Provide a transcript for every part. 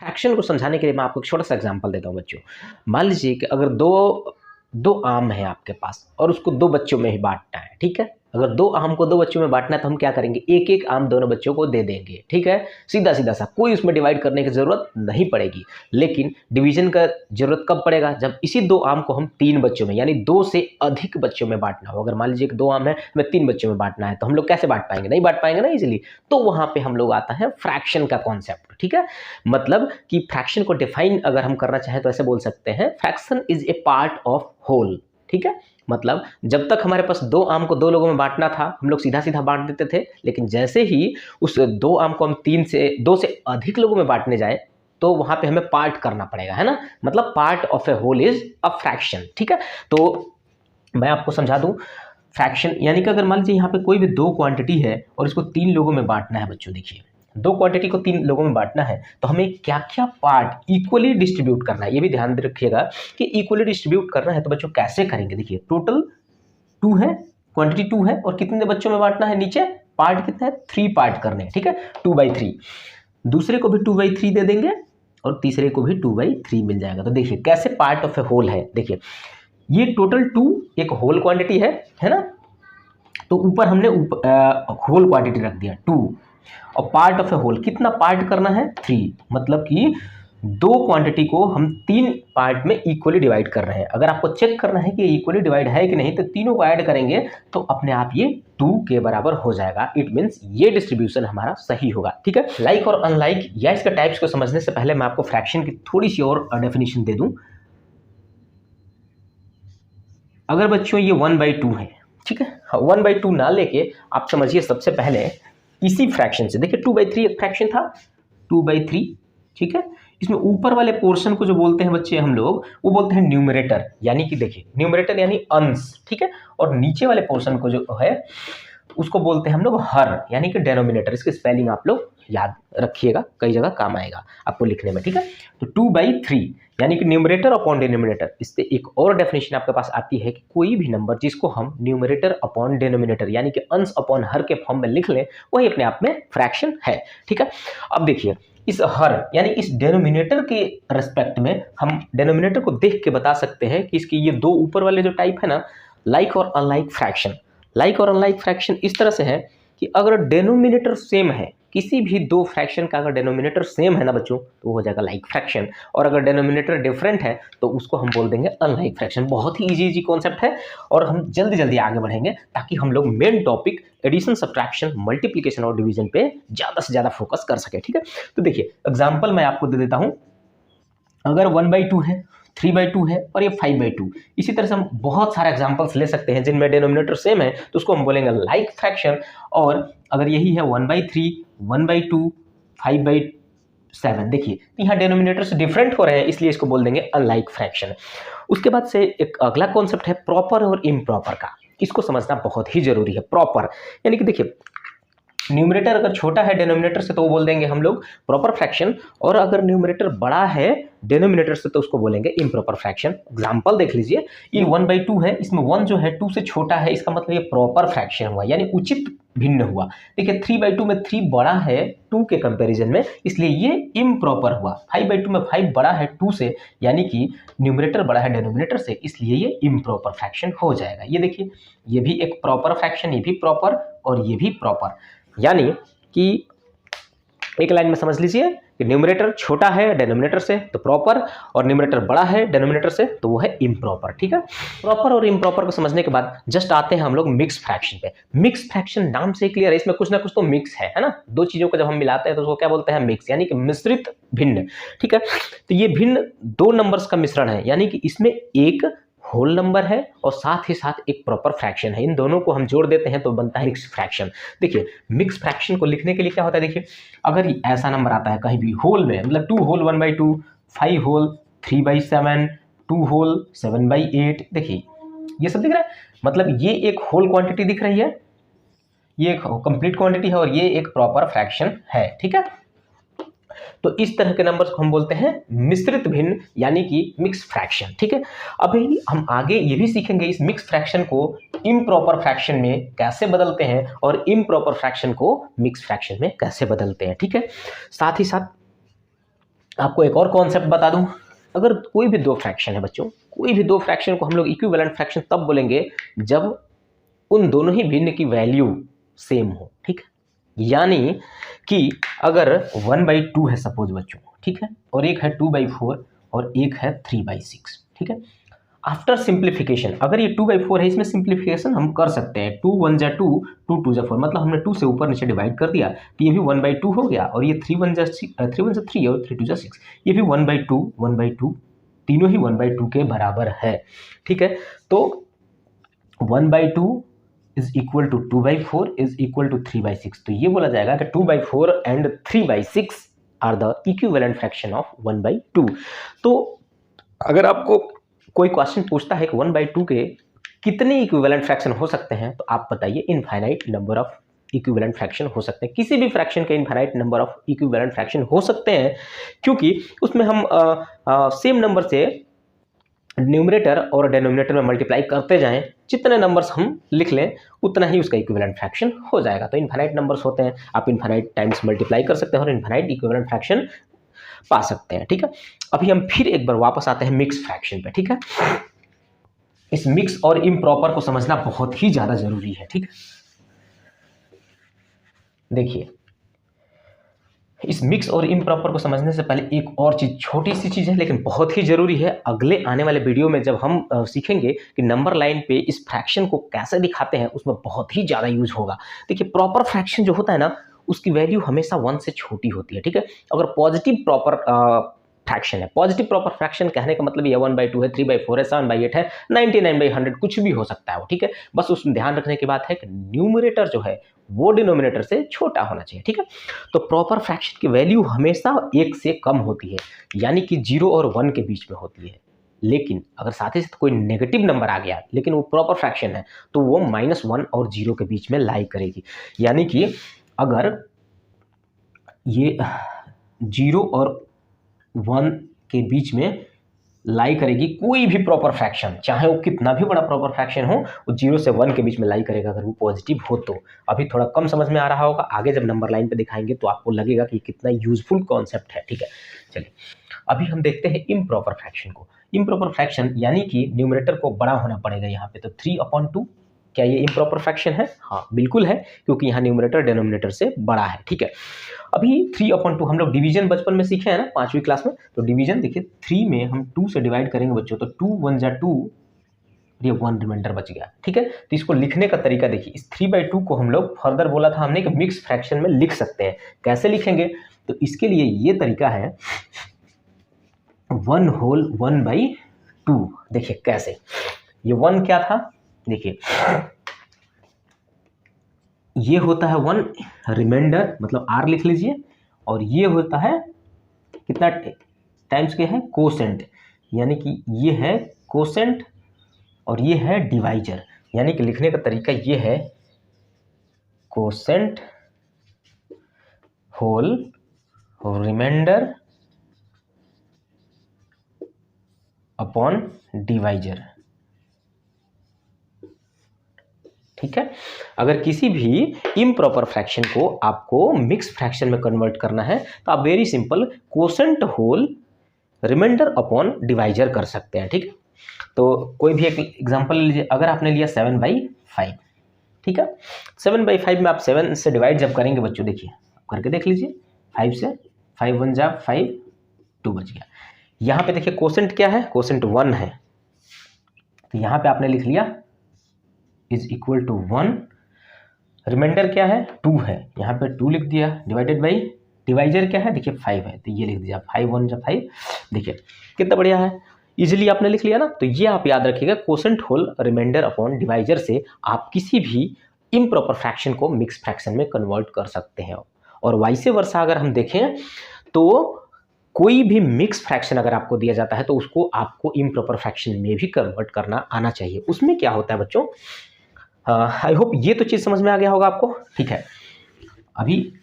Fraction को समझाने के लिए मैं आपको एक छोटा सा एग्जांपल देता हूँ बच्चों। मान लीजिए कि अगर दो दो आम है आपके पास और उसको दो बच्चों में ही बांटना है, ठीक है। अगर दो आम को दो बच्चों में बांटना है तो हम क्या करेंगे, एक एक आम दोनों बच्चों को दे देंगे, ठीक है। सीधा सीधा सा, कोई उसमें डिवाइड करने की जरूरत नहीं पड़ेगी। लेकिन डिवीजन का जरूरत कब पड़ेगा, जब इसी दो आम को हम तीन बच्चों में यानी दो से अधिक बच्चों में बांटना हो। अगर मान लीजिए कि दो आम है, हमें तीन बच्चों में बांटना है, तो हम लोग कैसे बांट पाएंगे, नहीं बांट पाएंगे ना इजीली। तो वहां पे हम लोग आता है फ्रैक्शन का कॉन्सेप्ट, ठीक है। मतलब कि फ्रैक्शन को डिफाइन अगर हम करना चाहें तो ऐसे बोल सकते हैं, fraction is a part of whole, ठीक है। मतलब जब तक हमारे पास दो आम को दो लोगों में बांटना था, हम लोग सीधा सीधा बांट देते थे। लेकिन जैसे ही उस दो आम को हम दो से अधिक लोगों में बांटने जाए तो वहां पे हमें पार्ट करना पड़ेगा, है ना। मतलब part of a whole is a fraction, ठीक है। तो मैं आपको समझा दूं, फ्रैक्शन यानी कि अगर मान लीजिए यहाँ पे कोई भी दो क्वांटिटी है और इसको तीन लोगों में बांटना है बच्चों, देखिए दो क्वांटिटी को तीन लोगों में बांटना है तो हमें क्या क्या पार्ट इक्वली डिस्ट्रीब्यूट करना है, ये भी ध्यान रखिएगा कि इक्वली डिस्ट्रीब्यूट करना है। तो बच्चों कैसे करेंगे, देखिए टोटल टू है, क्वांटिटी टू है और कितने बच्चों में बांटना है, नीचे पार्ट कितना है, थ्री पार्ट करने हैं, ठीक है, 2/3। दूसरे को भी 2/3 दे देंगे और तीसरे को भी 2/3 मिल जाएगा। तो देखिए कैसे पार्ट ऑफ ए होल है, देखिए ये टोटल टू एक होल क्वांटिटी है ना। तो ऊपर हमने होल क्वांटिटी रख दिया 2 और पार्ट ऑफ ए होल कितना पार्ट करना है, 3। मतलब कि दो क्वांटिटी को हम तीन पार्ट में इक्वली डिवाइड कर रहे हैं। अगर आपको चेक करना है कि इक्वली डिवाइड है कि नहीं तो तीनों को ऐड करेंगे तो अपने आप ये 2 के बराबर हो जाएगा। इट मींस ये डिस्ट्रीब्यूशन हमारा सही होगा, ठीक है। लाइक और अनलाइक या इसका टाइप्स को समझने से पहले मैं आपको फ्रैक्शन की थोड़ी सी और डेफिनेशन दे दूं। अगर बच्चों ये 1/2 है, ठीक है, 1/2 ना लेके आप समझिए सबसे पहले इसी फ्रैक्शन से, देखिए 2/3 एक फ्रैक्शन था, 2/3, ठीक है। इसमें ऊपर वाले पोर्शन को जो बोलते हैं बच्चे हम लोग, वो बोलते हैं न्यूमरेटर, यानी कि देखिए न्यूमरेटर यानी अंश, ठीक है। और नीचे वाले पोर्शन को जो है उसको बोलते हैं हम लोग हर, यानी कि डेनोमिनेटर। इसकी स्पेलिंग आप लोग याद रखिएगा, कई जगह काम आएगा आपको लिखने में, ठीक है। तो 2/3 यानी कि न्यूमरेटर अपॉन डिनोमिनेटर। इससे एक और डेफिनेशन आपके पास आती है कि कोई भी नंबर जिसको हम न्यूमरेटर अपॉन डिनोमिनेटर यानी कि अंश अपॉन हर के फॉर्म में लिख लें, वही अपने आप में फ्रैक्शन है, ठीक है। अब देखिए इस हर यानी इस डेनोमिनेटर के रेस्पेक्ट में हम डेनोमिनेटर को देख के बता सकते हैं कि इसकी ये दो ऊपर वाले जो टाइप है ना, लाइक और अनलाइक फ्रैक्शन। लाइक और अनलाइक फ्रैक्शन इस तरह से है कि अगर डेनोमिनेटर सेम है, किसी भी दो फ्रैक्शन का अगर डेनोमिनेटर सेम है ना बच्चों, तो वो हो जाएगा लाइक फ्रैक्शन। और अगर डेनोमिनेटर डिफरेंट है तो उसको हम बोल देंगे अनलाइक फ्रैक्शन। बहुत ही इजी कॉन्सेप्ट है और हम जल्दी जल्दी आगे बढ़ेंगे ताकि हम लोग main topic addition, subtraction, multiplication और डिवीजन पे ज़्यादा से ज़्यादा फोकस कर सके, ठीक है। तो देखिए एग्जाम्पल मैं आपको दे देता हूँ। अगर 1/2 है, 3/2 है और ये 5/2, इसी तरह से हम बहुत सारे एग्जांपल्स ले सकते हैं जिनमें डिनोमिनेटर सेम है तो उसको हम बोलेंगे लाइक फ्रैक्शन। और अगर यही है 1/3, 1/2, 5/7, देखिए यहाँ डिनोमिनेटर से डिफरेंट हो रहे हैं इसलिए इसको बोल देंगे अनलाइक फ्रैक्शन। उसके बाद से एक अगला कॉन्सेप्ट है प्रॉपर और इम्प्रॉपर का। इसको समझना बहुत ही जरूरी है। प्रॉपर यानी कि देखिए न्यूमरेटर अगर छोटा है डिनोमिनेटर से तो वो बोल देंगे हम लोग प्रॉपर फ्रैक्शन, और अगर न्यूमरेटर बड़ा है डिनोमिनेटर से तो उसको बोलेंगे इम्प्रॉपर फ्रैक्शन। एग्जांपल देख लीजिए, ये 1/2 है, इसमें 1 जो है 2 से छोटा है, इसका मतलब ये प्रॉपर फ्रैक्शन हुआ यानी उचित भिन्न हुआ। देखिए 3/2 में 3 बड़ा है 2 के कंपैरिजन में, इसलिए ये इम्प्रॉपर हुआ। 5/2 में 5 बड़ा है 2 से, यानी कि न्यूमरेटर बड़ा है डिनोमिनेटर से, इसलिए ये इम्प्रॉपर फ्रैक्शन हो जाएगा। ये देखिए ये भी एक प्रॉपर फ्रैक्शन, ये भी प्रॉपर और ये भी प्रॉपर। यानी कि एक लाइन में समझ लीजिए कि न्यूमरेटर छोटा है डिनोमिनेटर से तो प्रॉपर, और न्यूमरेटर बड़ा है डिनोमिनेटर से तो वो है इम्प्रॉपर, ठीक है। प्रॉपर और इम्प्रॉपर को समझने के बाद जस्ट आते हैं हम लोग मिक्स फ्रैक्शन पे। मिक्स फ्रैक्शन नाम से क्लियर है, इसमें कुछ ना कुछ तो मिक्स है ना। दो चीजों को जब हम मिलाते हैं तो उसको क्या बोलते हैं, मिक्स, यानी कि मिश्रित भिन्न, ठीक है। तो ये भिन्न दो नंबर्स का मिश्रण है, यानी कि इसमें एक होल नंबर है और साथ ही साथ एक प्रॉपर फ्रैक्शन है। इन दोनों को हम जोड़ देते हैं तो बनता है मिक्स फ्रैक्शन। देखिए मिक्स फ्रैक्शन को लिखने के लिए क्या होता है, देखिए अगर ऐसा नंबर आता है कहीं भी होल में, मतलब 2 होल 1/2, 5 होल 3/7, 2 होल 7/8, देखिए ये सब दिख रहा है, मतलब ये एक होल क्वांटिटी दिख रही है, ये एक कंप्लीट क्वांटिटी है और ये एक प्रॉपर फ्रैक्शन है, ठीक है। तो इस तरह के नंबर्स को हम बोलते हैं मिश्रित भिन्न, यानी कि मिक्स फ्रैक्शन, ठीक है। अभी हम आगे ये भी सीखेंगे इस मिक्स फ्रैक्शन को इम्प्रॉपर फ्रैक्शन में कैसे बदलते हैं और इम्प्रॉपर फ्रैक्शन को मिक्स फ्रैक्शन में कैसे बदलते हैं, ठीक है। साथ ही साथ आपको एक और कॉन्सेप्ट बता दूं, अगर कोई भी दो फ्रैक्शन है बच्चों, कोई भी दो फ्रैक्शन को हम लोग इक्विवेलेंट फ्रैक्शन तब बोलेंगे जब उन दोनों ही भिन्न की वैल्यू सेम हो, ठीक है। यानी कि अगर 1/2 है सपोज बच्चों, ठीक है, और एक है 2/4 और एक है 3/6, ठीक है। आफ्टर सिंप्लीफिकेशन अगर ये 2/4 है, इसमें सिंप्लीफिकेशन हम कर सकते हैं, 2 1 जा 2, 2 2 जा 4, मतलब हमने 2 से ऊपर नीचे डिवाइड कर दिया तो ये भी 1/2 हो गया, और ये 3 1 जा 3 और 3 2 जा 6, ये भी 1/2 तीनों ही 1/2 के बराबर है, ठीक है। तो 1/2 is equal to 2/4 is equal to 3/6, तो ये बोला जाएगा कि 2/4 and 3/6 are the equivalent fraction of 1/2। तो अगर आपको कोई क्वेश्चन पूछता है कि 1/2 के कितने इक्विवेलेंट फ्रैक्शन हो सकते हैं, तो आप बताइए infinite number of equivalent fraction हो सकते हैं। किसी भी फ्रैक्शन के infinite number of equivalent fraction हो सकते हैं, क्योंकि उसमें हम सेम नंबर से न्यूमरेटर और डेनोमिनेटर में मल्टीप्लाई करते जाएं, जितने नंबर्स हम लिख लें उतना ही उसका इक्विवेलेंट फ्रैक्शन हो जाएगा। तो इनफाइनाइट नंबर्स होते हैं, आप इनफाइनाइट टाइम्स मल्टीप्लाई कर सकते हैं और इनफाइनाइट इक्विवेलेंट फ्रैक्शन पा सकते हैं, ठीक है। अभी हम फिर एक बार वापस आते हैं मिक्स फ्रैक्शन पे, ठीक है। इस मिक्स और इम्प्रॉपर को समझना बहुत ही ज्यादा जरूरी है, ठीक है। देखिए, इस मिक्स और इम्प्रॉपर को समझने से पहले एक और चीज, छोटी सी चीज है लेकिन बहुत ही जरूरी है। अगले आने वाले वीडियो में जब हम सीखेंगे कि नंबर लाइन पे इस फ्रैक्शन को कैसे दिखाते हैं, उसमें बहुत ही ज्यादा यूज होगा। देखिए, प्रॉपर फ्रैक्शन जो होता है ना, उसकी वैल्यू हमेशा 1 से छोटी होती है, ठीक है। अगर पॉजिटिव प्रॉपर फ्रैक्शन है, पॉजिटिव प्रॉपर फ्रैक्शन कहने का मतलब ये 1/2 है, 3/4 है, 7/8 है, 99/100 कुछ भी हो सकता है वो, ठीक है। बस उसमें ध्यान रखने की बात है कि न्यूमरेटर जो है वो डिनोमिनेटर से छोटा होना चाहिए, ठीक है। तो प्रॉपर फ्रैक्शन की वैल्यू हमेशा 1 से कम होती है, यानी कि 0 और 1 के बीच में होती है। लेकिन अगर साथ ही साथ कोई नेगेटिव नंबर आ गया लेकिन वो प्रॉपर फ्रैक्शन है, तो वो -1 और 0 के बीच में लाई करेगी। यानी कि अगर ये 0 और 1 के बीच में लाई करेगी कोई भी प्रॉपर फ्रैक्शन, चाहे वो कितना भी बड़ा प्रॉपर फ्रैक्शन हो, वो 0 से 1 के बीच में लाई करेगा अगर वो पॉजिटिव हो तो। अभी थोड़ा कम समझ में आ रहा होगा, आगे जब नंबर लाइन पे दिखाएंगे तो आपको लगेगा कि कितना यूजफुल कॉन्सेप्ट है, ठीक है। चलिए, अभी हम देखते हैं इम्प्रॉपर फ्रैक्शन को। इम्प्रॉपर फ्रैक्शन यानी कि न्यूमरेटर को बड़ा होना पड़ेगा यहाँ पे, तो 3/2, क्या ये इम्प्रॉपर फ्रैक्शन है? हाँ बिल्कुल है, क्योंकि यहाँ न्यूमरेटर डिनोमिनेटर से बड़ा है, ठीक है। अभी 3/2 हम लोग डिवीजन बचपन में सीखे हैं ना 5वीं क्लास में, तो डिवीजन देखिए 3 में हम 2 से डिवाइड करेंगे बच्चों, तो 2 1 जा 2, ये 1 रिमाइंडर बच गया, ठीक है। तो इसको लिखने का तरीका देखिए, इस 3/2 को हम लोग फर्दर बोला था हमने कि मिक्स फ्रैक्शन में लिख सकते हैं। कैसे लिखेंगे? तो इसके लिए ये तरीका है 1 होल 1/2। देखिए कैसे, ये 1 क्या था, देखिए ये होता है 1 रिमाइंडर, मतलब r लिख लीजिए, और ये होता है कितना टाइम्स के है, कोसेंट, यानी कि ये है कोसेंट और ये है डिवाइजर। यानी कि लिखने का तरीका ये है quotient whole remainder upon divisor, ठीक है। अगर किसी भी इम्प्रॉपर फ्रैक्शन को आपको मिक्स फ्रैक्शन में कन्वर्ट करना है तो आप very simple quotient whole remainder upon divisor कर सकते हैं, ठीक है। तो कोई भी एक एग्जांपल लीजिए, अगर आपने लिया 7/5, ठीक है। 7/5 में आप 7 से डिवाइड जब करेंगे बच्चों, देखिए करके देख लीजिए, 5 से 5 1 जा 5, 2 बच गया। यहाँ पे देखिए कोसेंट क्या है, कोसेंट 1 है, तो यहाँ पे आपने लिख लिया इज इक्वल टू 1, रिमाइंडर क्या है 2 है, यहाँ पे 2 लिख दिया, डिवाइडेड बाई डिवाइजर क्या है, देखिए 5 है, तो ये लिख दिया 5 1 जा 5। देखिए कितना बढ़िया है, इजीली आपने लिख लिया ना। तो ये आप याद रखिएगा, quotient whole remainder upon divisor से आप किसी भी इम्प्रॉपर फ्रैक्शन को मिक्स फ्रैक्शन में कन्वर्ट कर सकते हैं। और वाइस वर्सा अगर हम देखें तो कोई भी मिक्स फ्रैक्शन अगर आपको दिया जाता है तो उसको आपको इम्प्रॉपर फ्रैक्शन में भी कन्वर्ट करना आना चाहिए। उसमें क्या होता है बच्चों, आई होप ये तो चीज़ समझ में आ गया होगा आपको, ठीक है। अभी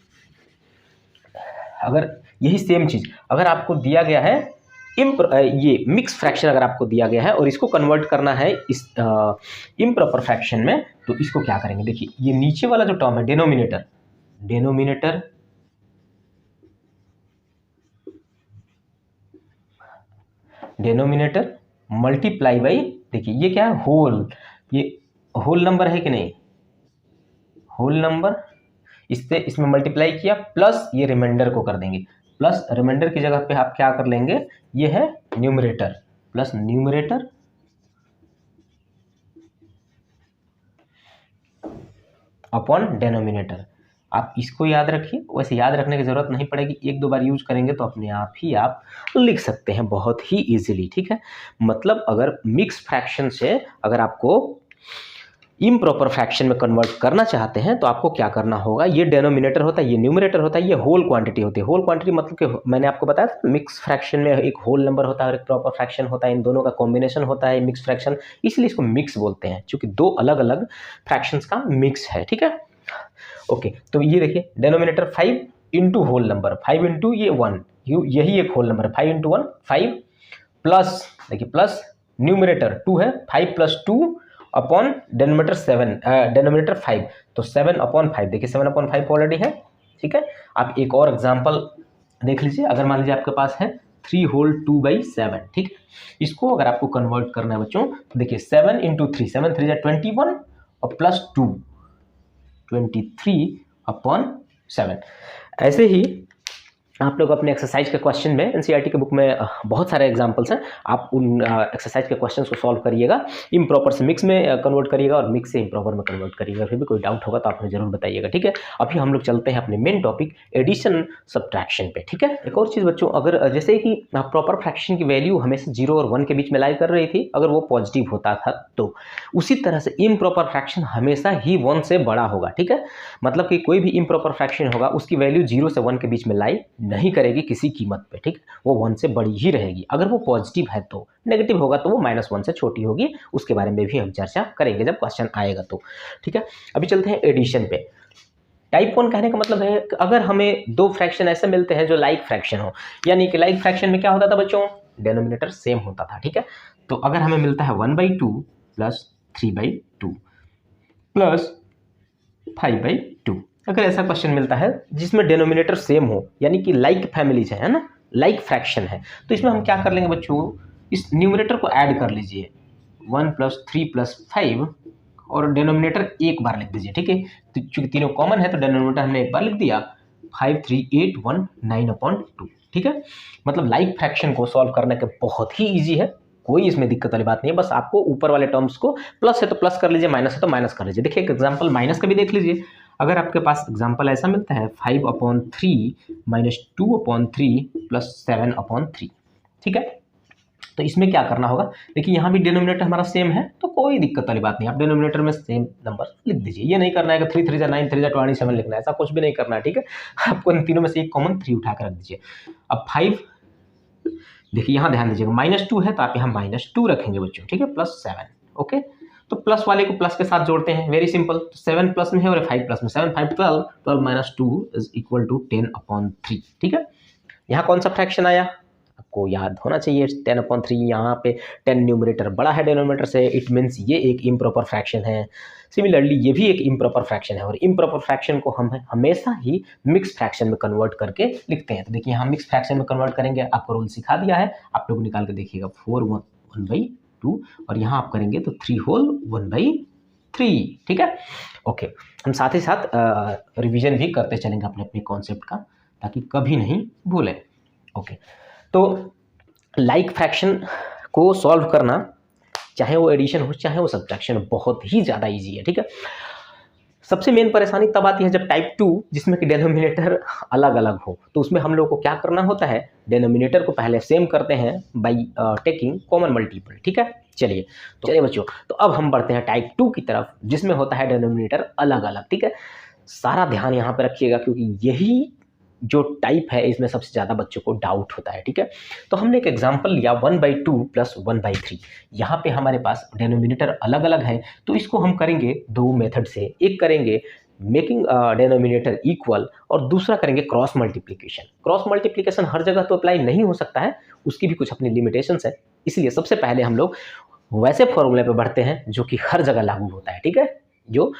अगर यही सेम चीज़ अगर आपको दिया गया है ये मिक्स फ्रैक्शन अगर आपको दिया गया है और इसको कन्वर्ट करना है इस इम्प्रॉपर फ्रैक्शन में, तो इसको क्या करेंगे, देखिए ये नीचे वाला जो टर्म है डिनोमिनेटर डेनोमिनेटर मल्टीप्लाई बाई, देखिए ये क्या है, होल, ये होल नंबर है कि नहीं, होल नंबर, इससे इसमें मल्टीप्लाई किया प्लस ये रिमाइंडर को कर देंगे, प्लस रिमाइंडर की जगह पे आप क्या कर लेंगे, ये है numerator, plus numerator upon denominator. आप इसको याद रखिए, वैसे याद रखने की जरूरत नहीं पड़ेगी, एक दो बार यूज करेंगे तो अपने आप ही आप लिख सकते हैं बहुत ही इजीली, ठीक है। मतलब अगर मिक्स फ्रैक्शन से अगर आपको इम्प्रॉपर फ्रैक्शन में कन्वर्ट करना चाहते हैं तो आपको क्या करना होगा, ये डेनोमिनेटर होता है, ये न्यूमरेटर होता है, ये होल क्वांटिटी होती है। होल क्वांटिटी मतलब कि मैंने आपको बताया था मिक्स फ्रैक्शन में एक होल नंबर होता है और एक प्रॉपर फ्रैक्शन होता है, इन दोनों का कॉम्बिनेशन होता है मिक्स फ्रैक्शन, इसलिए इसको मिक्स बोलते हैं, क्योंकि दो अलग अलग फ्रैक्शंस का मिक्स है, ठीक है। ओके, तो ये देखिए denominator 5 into whole number, 5 into ये 1, यही एक होल नंबर है, 5 इंटू 1 5, प्लस देखिए प्लस न्यूमरेटर 2 है, 5 प्लस 2 अपॉन डेनोमिनेटर 7, डेनोमिनेटर 5, तो 7 अपॉन 5, देखिए 7 अपॉन 5 ऑलरेडी है, ठीक है। आप एक और एग्जांपल देख लीजिए, अगर मान लीजिए आपके पास है 3 होल 2/7, ठीक है, इसको अगर आपको कन्वर्ट करना है बच्चों, देखिए 7 इंटू 3, 7 3 21 और प्लस 2 23 अपॉन 7। ऐसे ही आप लोग अपने एक्सरसाइज के क्वेश्चन में एनसीईआरटी के बुक में बहुत सारे एग्जांपल्स हैं, आप उन एक्सरसाइज के क्वेश्चंस को सॉल्व करिएगा, इम्प्रॉपर से मिक्स में कन्वर्ट करिएगा और मिक्स से इम्प्रॉपर में कन्वर्ट करिएगा। फिर भी कोई डाउट होगा तो आप मुझे जरूर बताइएगा, ठीक है। अभी हम लोग चलते हैं अपने मेन टॉपिक एडिशन सब्ट्रैक्शन पे, ठीक है। एक और चीज़ बच्चों, अगर जैसे कि प्रॉपर फ्रैक्शन की वैल्यू हमेशा 0 और 1 के बीच में लाई कर रही थी, अगर वो पॉजिटिव होता था तो उसी तरह से इम्प्रॉपर फ्रैक्शन हमेशा ही 1 से बड़ा होगा, ठीक है। मतलब कि कोई भी इम्प्रॉपर फ्रैक्शन होगा उसकी वैल्यू 0 से 1 के बीच में लाई नहीं करेगी किसी कीमत पे, ठीक, वो 1 से बड़ी ही रहेगी। अगर वो पॉजिटिव है तो, नेगेटिव होगा तो वो -1 से छोटी होगी, उसके बारे में भी हम चर्चा करेंगे जब क्वेश्चन आएगा तो, ठीक है। अभी चलते हैं एडिशन पे। टाइप 1 कहने का मतलब है कि अगर हमें दो फ्रैक्शन ऐसे मिलते हैं जो लाइक फ्रैक्शन हो, यानी कि लाइक फ्रैक्शन में क्या होता था बच्चों, डेनोमिनेटर सेम होता था, ठीक है। तो अगर हमें मिलता है 1/2 प्लस 3/2 प्लस 5/2, अगर ऐसा क्वेश्चन मिलता है जिसमें डेनोमिनेटर सेम हो, यानी कि लाइक फैमिलीज है ना, लाइक फ्रैक्शन है, तो इसमें हम क्या कर लेंगे बच्चों, इस न्यूमरेटर को ऐड कर लीजिए, 1 + 3 + 5 और डेनोमिनेटर एक बार लिख दीजिए, ठीक है। तो चूंकि तीनों कॉमन है तो डेनोमिनेटर हमने एक बार लिख दिया, 5 3 8 1 9/2, ठीक है। मतलब लाइक फ्रैक्शन को सॉल्व करने के बहुत ही ईजी है, कोई इसमें दिक्कत वाली बात नहीं है, बस आपको ऊपर वाले टर्म्स को प्लस है तो प्लस कर लीजिए, माइनस है तो माइनस कर लीजिए। देखिए एक एग्जांपल माइनस का भी देख लीजिए, अगर आपके पास एग्जांपल ऐसा मिलता है 5/3 - 2/3 + 7/3, ठीक है। तो इसमें क्या करना होगा, देखिए यहाँ भी डिनोमिनेटर हमारा सेम है तो कोई दिक्कत वाली बात नहीं, आप डिनोमिनेटर में सेम नंबर लिख दीजिए। ये नहीं करना है कि 3 3 9 3 27 लिखना है, ऐसा कुछ भी नहीं करना है, ठीक है। आपको इन तीनों में से एक कॉमन 3 उठा कर रख दीजिए। अब 5, देखिए यहाँ ध्यान दीजिएगा -2 है तो आप यहाँ -2 रखेंगे बच्चों, ठीक है, +7, ओके। तो प्लस वाले को प्लस के साथ जोड़ते हैं, वेरी सिंपल, 7 प्लस में है और 5 प्लस में, 7 5 12, 12 - 2 = 10/3, ठीक है। यहाँ कौन सा फ्रैक्शन आया आपको याद होना चाहिए, 10/3, यहाँ पे 10 न्यूमरेटर बड़ा है डेनोमिनेटर से, इट मीन्स ये एक इम्प्रॉपर फ्रैक्शन है। सिमिलरली ये भी एक इम्प्रॉपर फ्रैक्शन है और इम्प्रॉपर फ्रैक्शन को हम हमेशा ही मिक्स फ्रैक्शन में कन्वर्ट करके लिखते हैं। तो देखिए यहाँ मिक्स फ्रैक्शन में कन्वर्ट करेंगे, आपको रूल सिखा दिया है, आप लोग निकाल के देखिएगा, 4 1/2 और यहाँ आप करेंगे तो 3 होल 1/3, ठीक है। ओके, हम साथ ही साथ रिवीजन भी करते चलेंगे अपने अपने कॉन्सेप्ट का, ताकि कभी नहीं भूलें। ओके, तो लाइक फ्रैक्शन को सॉल्व करना, चाहे वो एडिशन हो चाहे वो सब्ट्रैक्शन, बहुत ही ज़्यादा इजी है, ठीक है। सबसे मेन परेशानी तब आती है जब टाइप 2 जिसमें कि डेनोमिनेटर अलग अलग हो, तो उसमें हम लोग को क्या करना होता है, डेनोमिनेटर को पहले सेम करते हैं बाय टेकिंग कॉमन मल्टीपल, ठीक है। चलिए बच्चों, तो अब हम बढ़ते हैं टाइप 2 की तरफ जिसमें होता है डेनोमिनेटर अलग अलग, ठीक है। सारा ध्यान यहाँ पे रखिएगा क्योंकि यही जो टाइप है इसमें सबसे ज़्यादा बच्चों को डाउट होता है, ठीक है। तो हमने एक एग्जांपल लिया 1/2 + 1/3, यहाँ पे हमारे पास डेनोमिनेटर अलग अलग है, तो इसको हम करेंगे दो मेथड से, एक करेंगे मेकिंग डेनोमिनेटर इक्वल और दूसरा करेंगे क्रॉस मल्टीप्लिकेशन। क्रॉस मल्टीप्लिकेशन हर जगह तो अप्लाई नहीं हो सकता है, उसकी भी कुछ अपनी लिमिटेशंस है, इसलिए सबसे पहले हम लोग वैसे फॉर्मूले पे बढ़ते हैं जो कि हर जगह लागू होता है, ठीक है, जो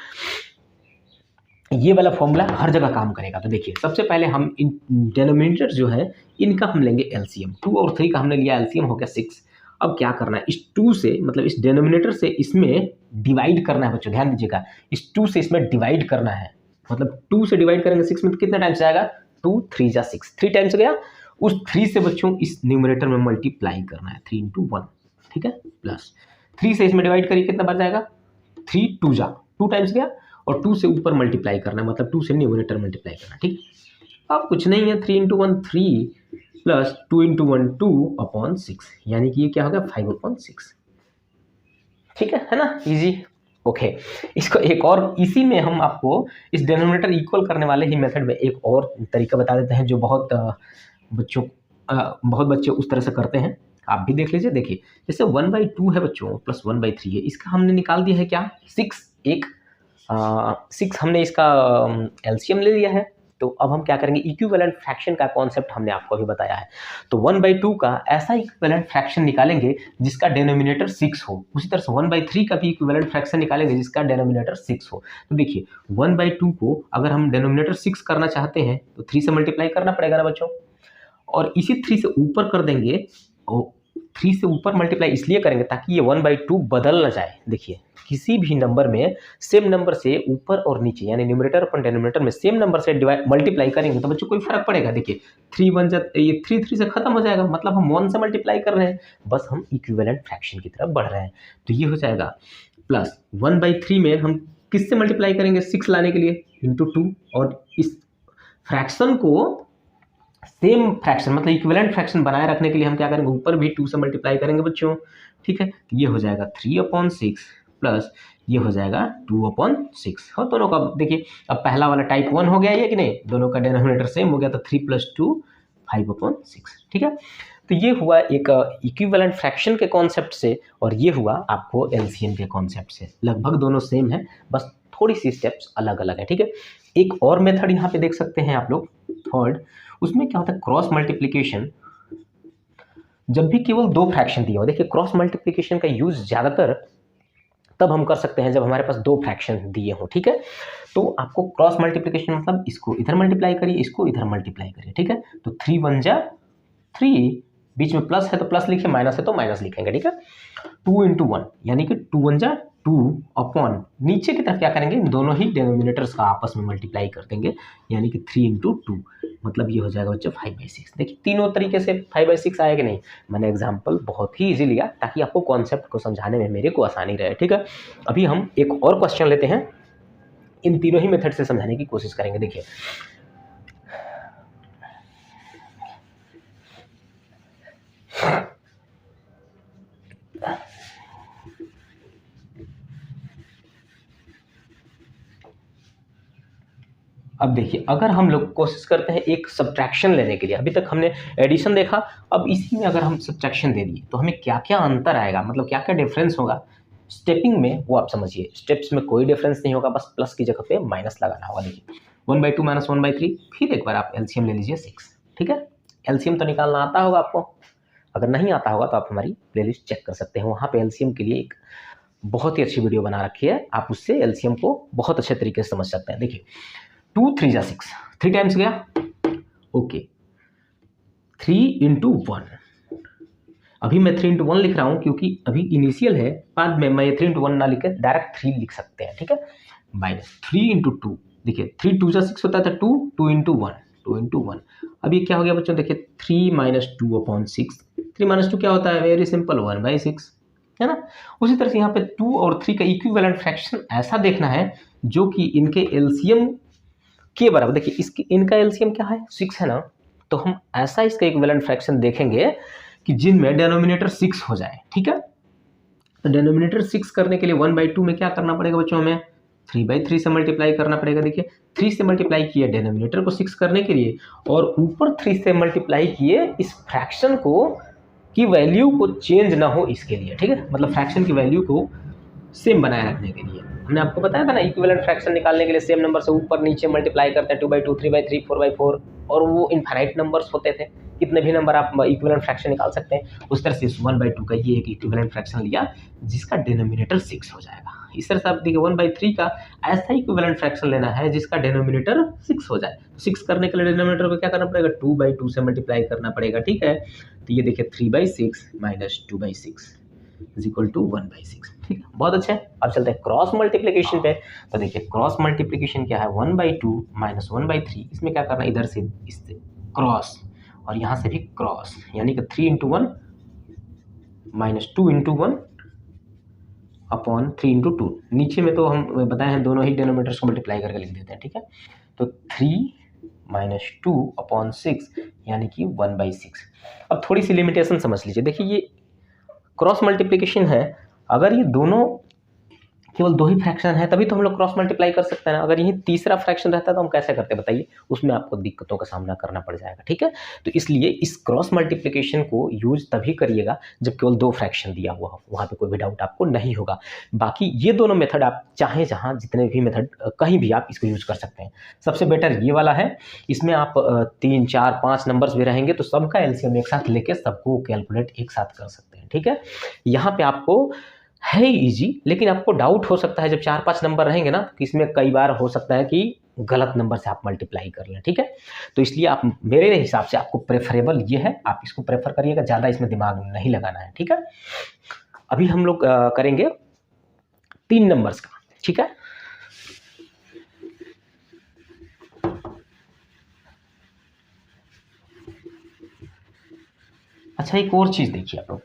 ये वाला फॉर्मूला हर जगह काम करेगा। तो देखिए सबसे पहले हम इन डेनोमिनेटर जो है इनका हम लेंगे एलसीएम, 2 और 3 का हमने लिया एलसीएम हो गया 6, अब क्या करना है, इस 2 से मतलब इस डिनोमिनेटर से इसमें डिवाइड करना है बच्चों, ध्यान दीजिएगा, इस 2 से इसमें डिवाइड करना है, मतलब 2 से डिवाइड करेंगे 6 में तो कितना टाइम्स जाएगा, 2 3 जा 6, 3 टाइम्स गया। उस 3 से बच्चों इस न्यूमरेटर में मल्टीप्लाई करना है, 3 × 1, ठीक है, प्लस 3 से इसमें डिवाइड करिए कितना बच जाएगा, 3 2 जा 2 टाइम्स गया, और 2 से ऊपर मल्टीप्लाई करना है, मतलब 2 से न्यूमरेटर मल्टीप्लाई करना, ठीक। अब कुछ नहीं है, 3 × 1 3 प्लस 2 × 1 2/6, यानी कि ये क्या होगा 5/6, ठीक है ना, इजी। ओके, इसको एक और इसी में हम आपको इस डिनोमिनेटर इक्वल करने वाले ही मेथड में एक और तरीका बता देते हैं जो बहुत बच्चे उस तरह से करते हैं, आप भी देख लीजिए। देखिए जैसे 1/2 है बच्चों प्लस 1/3 है, इसका हमने निकाल दिया है क्या 6, 6 हमने इसका एलसीएम ले लिया है। तो अब हम क्या करेंगे, इक्विवेलेंट फ्रैक्शन का कॉन्सेप्ट हमने आपको अभी बताया है, तो 1/2 का ऐसा इक्विवेलेंट फ्रैक्शन निकालेंगे जिसका डिनोमिनेटर 6 हो, उसी तरह से 1/3 का भी इक्विवेलेंट फ्रैक्शन निकालेंगे जिसका डिनोमिनेटर 6 हो। तो देखिए 1/2 को अगर हम डिनोमिनेटर 6 करना चाहते हैं तो 3 से मल्टीप्लाई करना पड़ेगा ना बच्चों, और इसी 3 से ऊपर कर देंगे, और 3 से ऊपर मल्टीप्लाई इसलिए करेंगे ताकि ये 1/2 बदल ना जाए। देखिए किसी भी नंबर में सेम नंबर से ऊपर और नीचे यानी न्यूमरेटर अपन डिनोमिनेटर में सेम नंबर से मल्टीप्लाई करेंगे तो बच्चों कोई फर्क पड़ेगा। देखिए 3 1 ये 3 3 से खत्म हो जाएगा, मतलब हम 1 से मल्टीप्लाई कर रहे हैं, बस हम इक्विवेलेंट फ्रैक्शन की तरफ बढ़ रहे हैं। तो ये हो जाएगा प्लस 1/3 में हम किससे मल्टीप्लाई करेंगे 6 लाने के लिए × 2, और इस फ्रैक्शन को सेम फ्रैक्शन मतलब इक्विवेलेंट फ्रैक्शन बनाए रखने के लिए हम क्या करेंगे, ऊपर भी 2 से मल्टीप्लाई करेंगे बच्चों, ठीक है। तो ये हो जाएगा 3/6 प्लस ये हो जाएगा 2/6। हो दोनों का देखिए, अब पहला वाला टाइप 1 हो गया ये कि नहीं, दोनों का डिनोमिनेटर सेम हो गया, तो 3 + 2 5/6, ठीक है। तो ये हुआ एक इक्विवेलेंट फ्रैक्शन के कॉन्सेप्ट से, और ये हुआ आपको एलसीएम के कॉन्सेप्ट से। लगभग दोनों सेम है, बस थोड़ी सी स्टेप्स अलग अलग है, ठीक है। एक और मेथड यहाँ पे देख सकते हैं आप लोग, थर्ड, उसमें क्या होता है क्रॉस मल्टीप्लिकेशन। जब भी केवल 2 फ्रैक्शन दिए हो, देखिए क्रॉस मल्टीप्लिकेशन का यूज ज़्यादातर तब हम कर सकते हैं जब हमारे पास 2 फ्रैक्शन दिए हों, ठीक है। तो आपको क्रॉस मल्टीप्लिकेशन मतलब इसको इधर मल्टीप्लाई करिए, इसको इधर मल्टीप्लाई करिए, ठीक है। तो 3 1 जा 3, बीच में प्लस है तो प्लस लिखे, माइनस है तो माइनस लिखेंगे, ठीक है। 2 × 1 यानी कि 2 1 जा 2 अपॉन नीचे की तरफ क्या करेंगे, दोनों ही डिनोमिनेटर्स का आपस में मल्टीप्लाई कर देंगे, यानी कि 3 × 2, मतलब ये हो जाएगा बच्चों 5/6। देखिए तीनों तरीके से 5/6 आया कि नहीं, मैंने एग्जांपल बहुत ही इजी लिया ताकि आपको कॉन्सेप्ट को समझाने में मेरे को आसानी रहे, ठीक है। अभी हम एक और क्वेश्चन लेते हैं, इन तीनों ही मेथड से समझाने की कोशिश करेंगे। देखिए अब देखिए अगर हम लोग कोशिश करते हैं एक सब्ट्रैक्शन लेने के लिए, अभी तक हमने एडिशन देखा, अब इसी में अगर हम सब्ट्रैक्शन दे दिए तो हमें क्या क्या अंतर आएगा, मतलब क्या क्या डिफरेंस होगा स्टेपिंग में, वो आप समझिए। स्टेप्स में कोई डिफरेंस नहीं होगा, बस प्लस की जगह पे माइनस लगाना होगा। देखिए 1/2 - 1/3, फिर एक बार आप एलसीएम ले लीजिए 6, ठीक है। एलसीएम तो निकालना आता होगा आपको, अगर नहीं आता होगा तो आप हमारी प्लेलिस्ट चेक कर सकते हैं, वहाँ पे एलसीएम के लिए एक बहुत ही अच्छी वीडियो बना रखी है, आप उससे एलसीएम को बहुत अच्छे तरीके से समझ सकते हैं। देखिए 2 3 जा 6, 3 टाइम्स गया, ओके। 3 × 1, अभी मैं 3 × 1 लिख रहा हूँ क्योंकि अभी इनिशियल है, बाद में मैं 3 × 1 ना लिख के डायरेक्ट 3 लिख सकते हैं, ठीक है। माइनस 3 × 2, देखिए 3 2 जा 6 होता था, 2 2 × 1 2 × 1, अब ये क्या हो गया बच्चों, देखिए 3 - 2/6, 3 - 2 क्या होता है, वेरी सिंपल 1/6, है ना। उसी तरह से यहाँ पे 2 और 3 का इक्विवेलेंट फ्रैक्शन ऐसा देखना है जो कि इनके एलसीएम के बराबर, देखिए इसकी इनका एलसीएम क्या है 6 है ना, तो हम ऐसा इसका इक्विवेलेंट फ्रैक्शन देखेंगे कि जिनमें डिनोमिनेटर 6 हो जाए, ठीक है। तो डिनोमिनेटर 6 करने के लिए 1/2 में क्या करना पड़ेगा बच्चों, हमें 3/3 से मल्टीप्लाई करना पड़ेगा। देखिए 3 से मल्टीप्लाई किए डिनोमिनेटर को 6 करने के लिए, और ऊपर 3 से मल्टीप्लाई किए इस फ्रैक्शन को की वैल्यू को चेंज ना हो इसके लिए, ठीक है, मतलब फ्रैक्शन की वैल्यू को सेम बनाए रखने के लिए। हमने आपको बताया था ना इक्विवेलेंट फ्रैक्शन निकालने के लिए सेम नंबर से ऊपर नीचे मल्टीप्लाई करते हैं, 2/2 3/3 4/4, और वो इनफाइनाइट नंबर्स होते थे, कितने भी नंबर आप इक्विवेलेंट फ्रैक्शन निकाल सकते हैं। उस तरह से इस 1/2 का ये एक इक्विवेलेंट फ्रैक्शन लिया जिसका डिनोमिनेटर 6 हो जाएगा। इस तरह से आप देखिए 1/3 का ऐसा इक्विवेलेंट फ्रैक्शन लेना है जिसका डिनोमिनेटर 6 हो जाए। 6 करने के लिए डिनोमिनेटर को क्या करना पड़ेगा, 2/2 से मल्टीप्लाई करना पड़ेगा, ठीक है। तो ये देखिए 3/6 माइनस 2/6 इज इक्वल टू 1/6, ठीक है, बहुत अच्छा है। अब चलते हैं क्रॉस मल्टीप्लिकेशन पे। तो देखिए क्रॉस मल्टीप्लिकेशन क्या है, 1/2 माइनस 1/3, इसमें क्या करना है, इधर से इससे क्रॉस और यहाँ से भी क्रॉस, यानी कि 3 × 1 माइनस 2 × 1 अपॉन 3 × 2। नीचे में तो हम बताए हैं दोनों ही डिनोमिनेटर्स को मल्टीप्लाई करके लिख देते हैं, ठीक है। तो 3 माइनस 2 अपॉन 6 यानी कि 1/6। अब थोड़ी सी लिमिटेशन समझ लीजिए, देखिए ये क्रॉस मल्टीप्लिकेशन है, अगर ये दोनों केवल 2 ही फ्रैक्शन है तभी तो हम लोग क्रॉस मल्टीप्लाई कर सकते हैं ना। अगर यही तीसरा फ्रैक्शन रहता तो हम कैसे करते बताइए, उसमें आपको दिक्कतों का सामना करना पड़ जाएगा, ठीक है। तो इसलिए इस क्रॉस मल्टीप्लिकेशन को यूज तभी करिएगा जब केवल 2 फ्रैक्शन दिया हुआ हो, वहाँ पे कोई भी डाउट आपको नहीं होगा। बाकी ये दोनों मेथड आप चाहे जहाँ जितने भी मेथड कहीं भी आप इसको यूज कर सकते हैं। सबसे बेटर ये वाला है, इसमें आप 3, 4, 5 नंबर्स भी रहेंगे तो सबका एलसीएम एक साथ लेके सबको कैलकुलेट एक साथ कर सकते हैं, ठीक है। यहाँ पे आपको है इजी, लेकिन आपको डाउट हो सकता है जब 4-5 नंबर रहेंगे ना, कि इसमें कई बार हो सकता है कि गलत नंबर से आप मल्टीप्लाई कर लें, ठीक है। तो इसलिए आप मेरे हिसाब से आपको प्रेफरेबल ये है, आप इसको प्रेफर करिएगा, ज़्यादा इसमें दिमाग नहीं लगाना है, ठीक है। अभी हम लोग करेंगे 3 नंबर्स का, ठीक है। अच्छा एक और चीज़ देखिए आप लोग,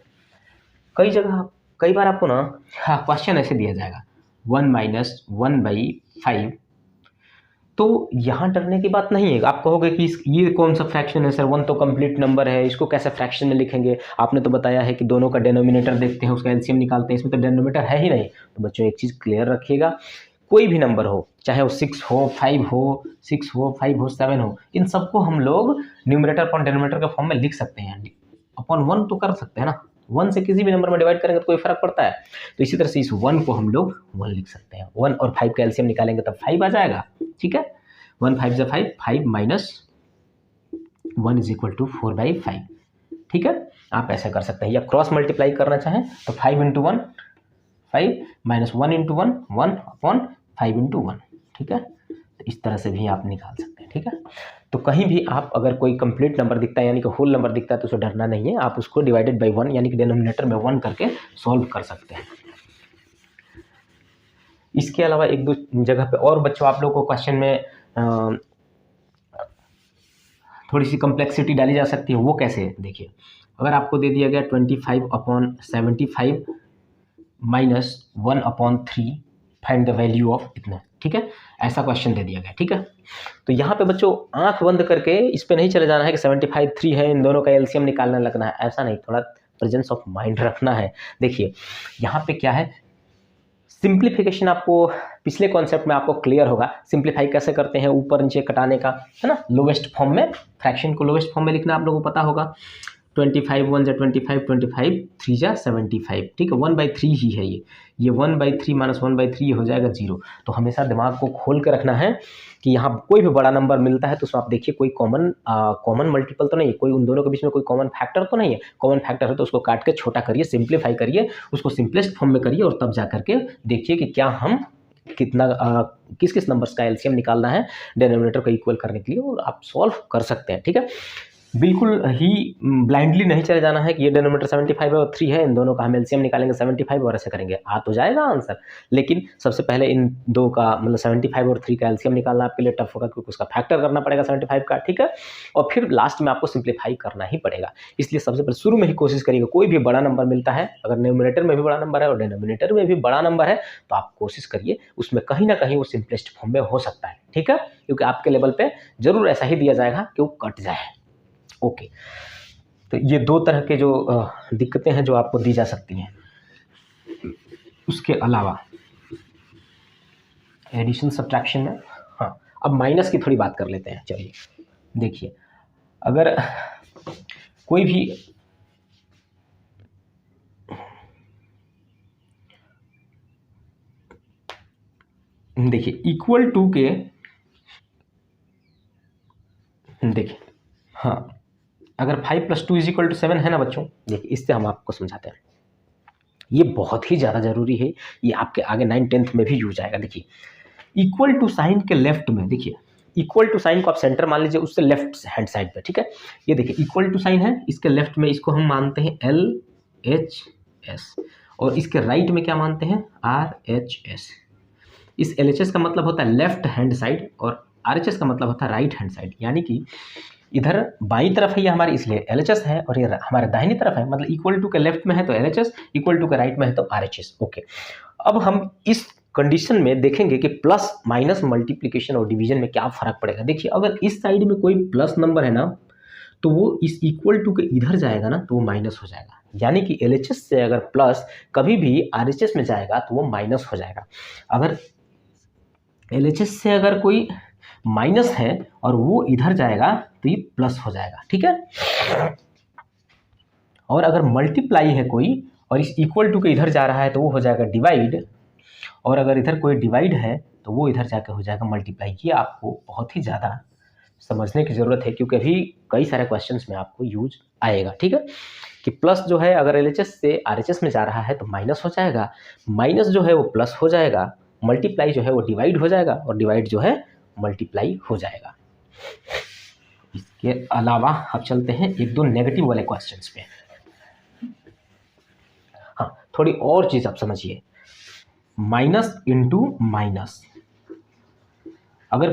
कई बार आपको ना क्वेश्चन ऐसे दिया जाएगा 1 माइनस 1/5, तो यहाँ डरने की बात नहीं है। आप कहोगे कि ये कौन सा फ्रैक्शन है सर, 1 तो कंप्लीट नंबर है, इसको कैसे फ्रैक्शन में लिखेंगे, आपने तो बताया है कि दोनों का डिनोमिनेटर देखते हैं उसका एलसीएम निकालते हैं, इसमें तो डिनोमिनेटर है ही नहीं। तो बच्चों एक चीज़ क्लियर रखिएगा, कोई भी नंबर हो, चाहे वो 6 हो, 5 हो, 6 हो, 5 हो, 7 हो, इन सबको हम लोग न्यूमरेटर अपॉन डिनोमिनेटर के फॉर्म में लिख सकते हैं। अपॉन 1 तो कर सकते हैं ना, 1 से किसी भी नंबर में डिवाइड करेंगे तो कोई फर्क पड़ता है। तो इसी तरह से इस 1 को हम लोग 1 लिख सकते हैं। 1 और 5 का एलसीएम निकालेंगे तब 5 आ जाएगा, ठीक है। 1 5 × 5, 5 माइनस 1 इज इक्वल टू 4/5, ठीक है। आप ऐसा कर सकते हैं, या क्रॉस मल्टीप्लाई करना चाहें तो 5 × 1 5 माइनस 1 × 1 1 अपॉन 5 × 1, ठीक है। तो इस तरह से भी आप निकाल सकते हैं, ठीक है। तो कहीं भी आप अगर कोई कंप्लीट नंबर दिखता है यानी कि होल नंबर दिखता है तो उसे डरना नहीं है, आप उसको डिवाइडेड बाई 1 यानी कि डिनोमिनेटर में 1 करके सॉल्व कर सकते हैं। इसके अलावा एक दो जगह पे और बच्चों आप लोगों को क्वेश्चन में थोड़ी सी कम्प्लेक्सिटी डाली जा सकती है। वो कैसे, देखिए अगर आपको दे दिया गया 25/75 minus 1/3 find the value of इतना, ठीक है, ऐसा क्वेश्चन दे दिया गया, ठीक है। तो यहाँ पे बच्चों आंख बंद करके इस पे नहीं चले जाना है कि 75 3 है, इन दोनों का एलसीएम निकालना लगना है, ऐसा नहीं, थोड़ा प्रेजेंस ऑफ माइंड रखना है। देखिए यहाँ पे क्या है, सिंप्लीफिकेशन आपको पिछले कॉन्सेप्ट में आपको क्लियर होगा, सिंप्लीफाई कैसे करते हैं, ऊपर नीचे कटाने का, है ना, लोवेस्ट फॉर्म में, फ्रैक्शन को लोवेस्ट फॉर्म में लिखना आप लोगों को पता होगा। 25 1 × 25 25 3 × 75, ठीक है, 1/3 ही है ये 1/3 माइनस 1/3 हो जाएगा 0। तो हमेशा दिमाग को खोल के रखना है कि यहाँ कोई भी बड़ा नंबर मिलता है तो उसमें आप देखिए कोई कॉमन मल्टीपल तो नहीं है, कोई उन दोनों के बीच में कोई कॉमन फैक्टर तो नहीं है। कॉमन फैक्टर है तो उसको काट के छोटा करिए, सिंप्लीफाई करिए, उसको सिंपलेस्ट फॉर्म में करिए और तब जा करके देखिए कि क्या हम कितना किस किस नंबर्स का एलसीएम निकालना है डिनोमिनेटर को इक्वल करने के लिए, और आप सॉल्व कर सकते हैं, ठीक है। बिल्कुल ही ब्लाइंडली नहीं चले जाना है कि ये डिनोमिनेटर 75 है और 3 है, इन दोनों का हम एलसीएम निकालेंगे 75 और ऐसे करेंगे, आ तो जाएगा आंसर, लेकिन सबसे पहले इन दो का मतलब 75 और 3 का एलसीएम निकालना आपके लिए टफ होगा क्योंकि उसका फैक्टर करना पड़ेगा 75 का, ठीक है, और फिर लास्ट में आपको सिंप्लीफाई करना ही पड़ेगा। इसलिए सबसे पहले शुरू में ही कोशिश करिएगा, कोई भी बड़ा नंबर मिलता है, अगर न्यूमरेटर में भी बड़ा नंबर है और डिनोमिनेटर में भी बड़ा नंबर है तो आप कोशिश करिए उसमें कहीं ना कहीं वो सिंपलेस्ट फॉर्म में हो सकता है, ठीक है, क्योंकि आपके लेवल पे जरूर ऐसा ही दिया जाएगा कि वो कट जाए। ओके, तो ये 2 तरह के जो दिक्कतें हैं जो आपको दी जा सकती हैं। उसके अलावा एडिशन सब्ट्रैक्शन में, हाँ, अब माइनस की थोड़ी बात कर लेते हैं। चलिए देखिए, अगर कोई भी देखिए इक्वल टू के, देखिए हाँ अगर 5 + 2 = 7 है ना बच्चों, देखिए इससे हम आपको समझाते हैं। ये बहुत ही ज़्यादा ज़रूरी है, ये आपके आगे 9th-10th में भी यूज आएगा। देखिए इक्वल टू साइन के लेफ्ट में, देखिए इक्वल टू साइन को आप सेंटर मान लीजिए, उससे लेफ्ट हैंड साइड पे, ठीक है। ये देखिए इक्वल टू साइन है, इसके लेफ्ट में इसको हम मानते हैं LHS, और इसके राइट में क्या मानते हैं, RHS। इस LHS का मतलब होता है लेफ्ट हैंड साइड और RHS का मतलब होता है राइट हैंड साइड, यानी कि इधर बाईं तरफ है ये हमारी, इसलिए LHS है, और ये हमारे दाहिनी तरफ है, मतलब इक्वल टू के लेफ्ट में है तो LHS, इक्वल टू के राइट में है तो RHS। ओके, अब हम इस कंडीशन में देखेंगे कि प्लस माइनस मल्टीप्लिकेशन और डिवीजन में क्या फर्क पड़ेगा। देखिए अगर इस साइड में कोई प्लस नंबर है ना, तो वो इस इक्वल टू के इधर जाएगा ना तो वो माइनस हो जाएगा, यानी कि LHS से अगर प्लस कभी भी RHS में जाएगा तो वो माइनस हो जाएगा। अगर LHS से अगर कोई माइनस है और वो इधर जाएगा तो ये प्लस हो जाएगा, ठीक है। और अगर मल्टीप्लाई है कोई और इस इक्वल टू के इधर जा रहा है तो वो हो जाएगा डिवाइड, और अगर इधर कोई डिवाइड है तो वो इधर जाकर हो जाएगा मल्टीप्लाई। ये आपको बहुत ही ज़्यादा समझने की ज़रूरत है, क्योंकि अभी कई सारे क्वेश्चंस में आपको यूज आएगा, ठीक है। कि प्लस जो है अगर LHS से RHS में जा रहा है तो माइनस हो जाएगा, माइनस जो है वो प्लस हो जाएगा, मल्टीप्लाई जो है वो डिवाइड हो जाएगा, और डिवाइड जो है मल्टीप्लाई हो जाएगा। इसके अलावा अब चलते हैं एक दो नेगेटिव वाले क्वेश्चंस पे। हाँ, थोड़ी और चीज़ आप समझिए, माइनस इंटू माइनस, अगर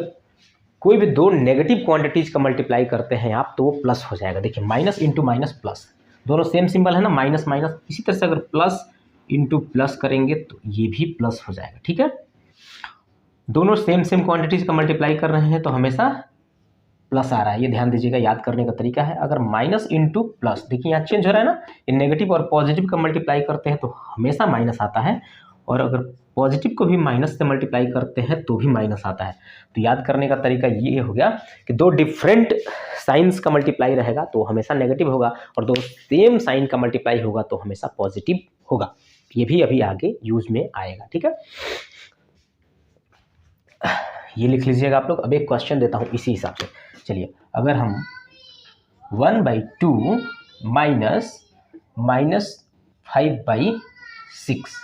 कोई भी दो नेगेटिव क्वांटिटीज का मल्टीप्लाई करते हैं आप तो वो प्लस हो जाएगा। देखिए माइनस इंटू माइनस प्लस, दोनों सेम सिंबल है ना, माइनस माइनस। इसी तरह से अगर प्लस इंटू प्लस करेंगे तो ये भी प्लस हो जाएगा, ठीक है। दोनों सेम क्वांटिटीज का मल्टीप्लाई कर रहे हैं तो हमेशा प्लस आ रहा है, ये ध्यान दीजिएगा, याद करने का तरीका है। अगर माइनस इंटू प्लस, देखिए यहाँ चेंज हो रहा है ना, ये नेगेटिव और पॉजिटिव का मल्टीप्लाई करते हैं तो हमेशा माइनस आता है, और अगर पॉजिटिव को भी माइनस से मल्टीप्लाई करते हैं तो भी माइनस आता है। तो याद करने का तरीका ये हो गया कि दो डिफरेंट साइंस का मल्टीप्लाई रहेगा तो हमेशा नेगेटिव होगा, और दो सेम साइन का मल्टीप्लाई होगा तो हमेशा पॉजिटिव होगा। ये भी अभी आगे यूज में आएगा, ठीक है। ये लिख लीजिएगा आप लोग। अब एक क्वेश्चन देता हूँ इसी हिसाब से। चलिए, अगर हम 1/2 माइनस 5/6,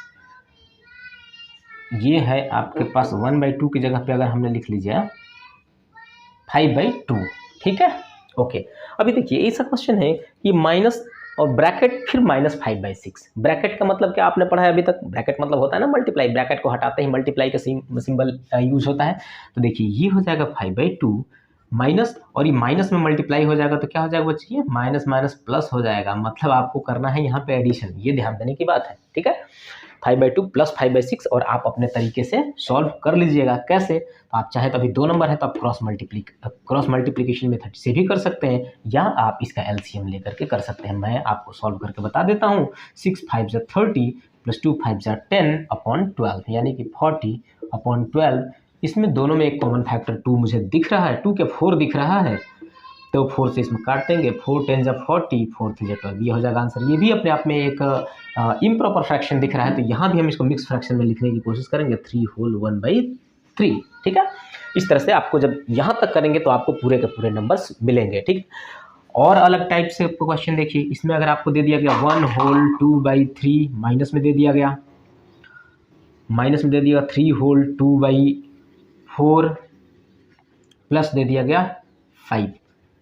ये है आपके पास 1/2 की जगह पे अगर हमने लिख लीजिए 5/2, ठीक है। ओके, अभी देखिए ऐसा क्वेश्चन है कि माइनस और ब्रैकेट फिर -5/6। ब्रैकेट का मतलब क्या आपने पढ़ा है अभी तक, ब्रैकेट मतलब होता है ना मल्टीप्लाई, ब्रैकेट को हटाते ही मल्टीप्लाई का सिंबल यूज होता है। तो देखिए ये हो जाएगा 5/2 माइनस, और ये माइनस में मल्टीप्लाई हो जाएगा तो क्या हो जाएगा बच्चे, माइनस माइनस प्लस हो जाएगा, मतलब आपको करना है यहाँ पे एडिशन। ये ध्यान देने की बात है, ठीक है। 5/2 प्लस 5/6, और आप अपने तरीके से सॉल्व कर लीजिएगा। कैसे, तो आप चाहे तो अभी 2 नंबर है तो आप क्रॉस मल्टीप्लिकेशन मेथड से भी कर सकते हैं, या आप इसका LCM लेकर के कर सकते हैं। मैं आपको सॉल्व करके बता देता हूँ। 6 5 = 30 + 2 5 = 10/12, यानी कि 40/12। इसमें दोनों में एक कॉमन फैक्टर 2 मुझे दिख रहा है, 2 के 4 दिख रहा है, तो 4 से इसमें काट देंगे, 4 10 = 40, 4 3 = 12, ये हो जाएगा आंसर। ये भी अपने आप में एक इम्प्रॉपर फ्रैक्शन दिख रहा है, तो यहाँ भी हम इसको मिक्स फ्रैक्शन में लिखने की कोशिश करेंगे, 3 होल 1/3, ठीक है। इस तरह से आपको जब यहाँ तक करेंगे तो आपको पूरे के पूरे नंबर्स मिलेंगे, ठीक। और अलग टाइप से आपको क्वेश्चन देखिए, इसमें अगर आपको दे दिया गया 1 होल 2/3, माइनस में दे दिया गया, माइनस में दे दिया 3 होल 2/4, प्लस दे दिया गया 5।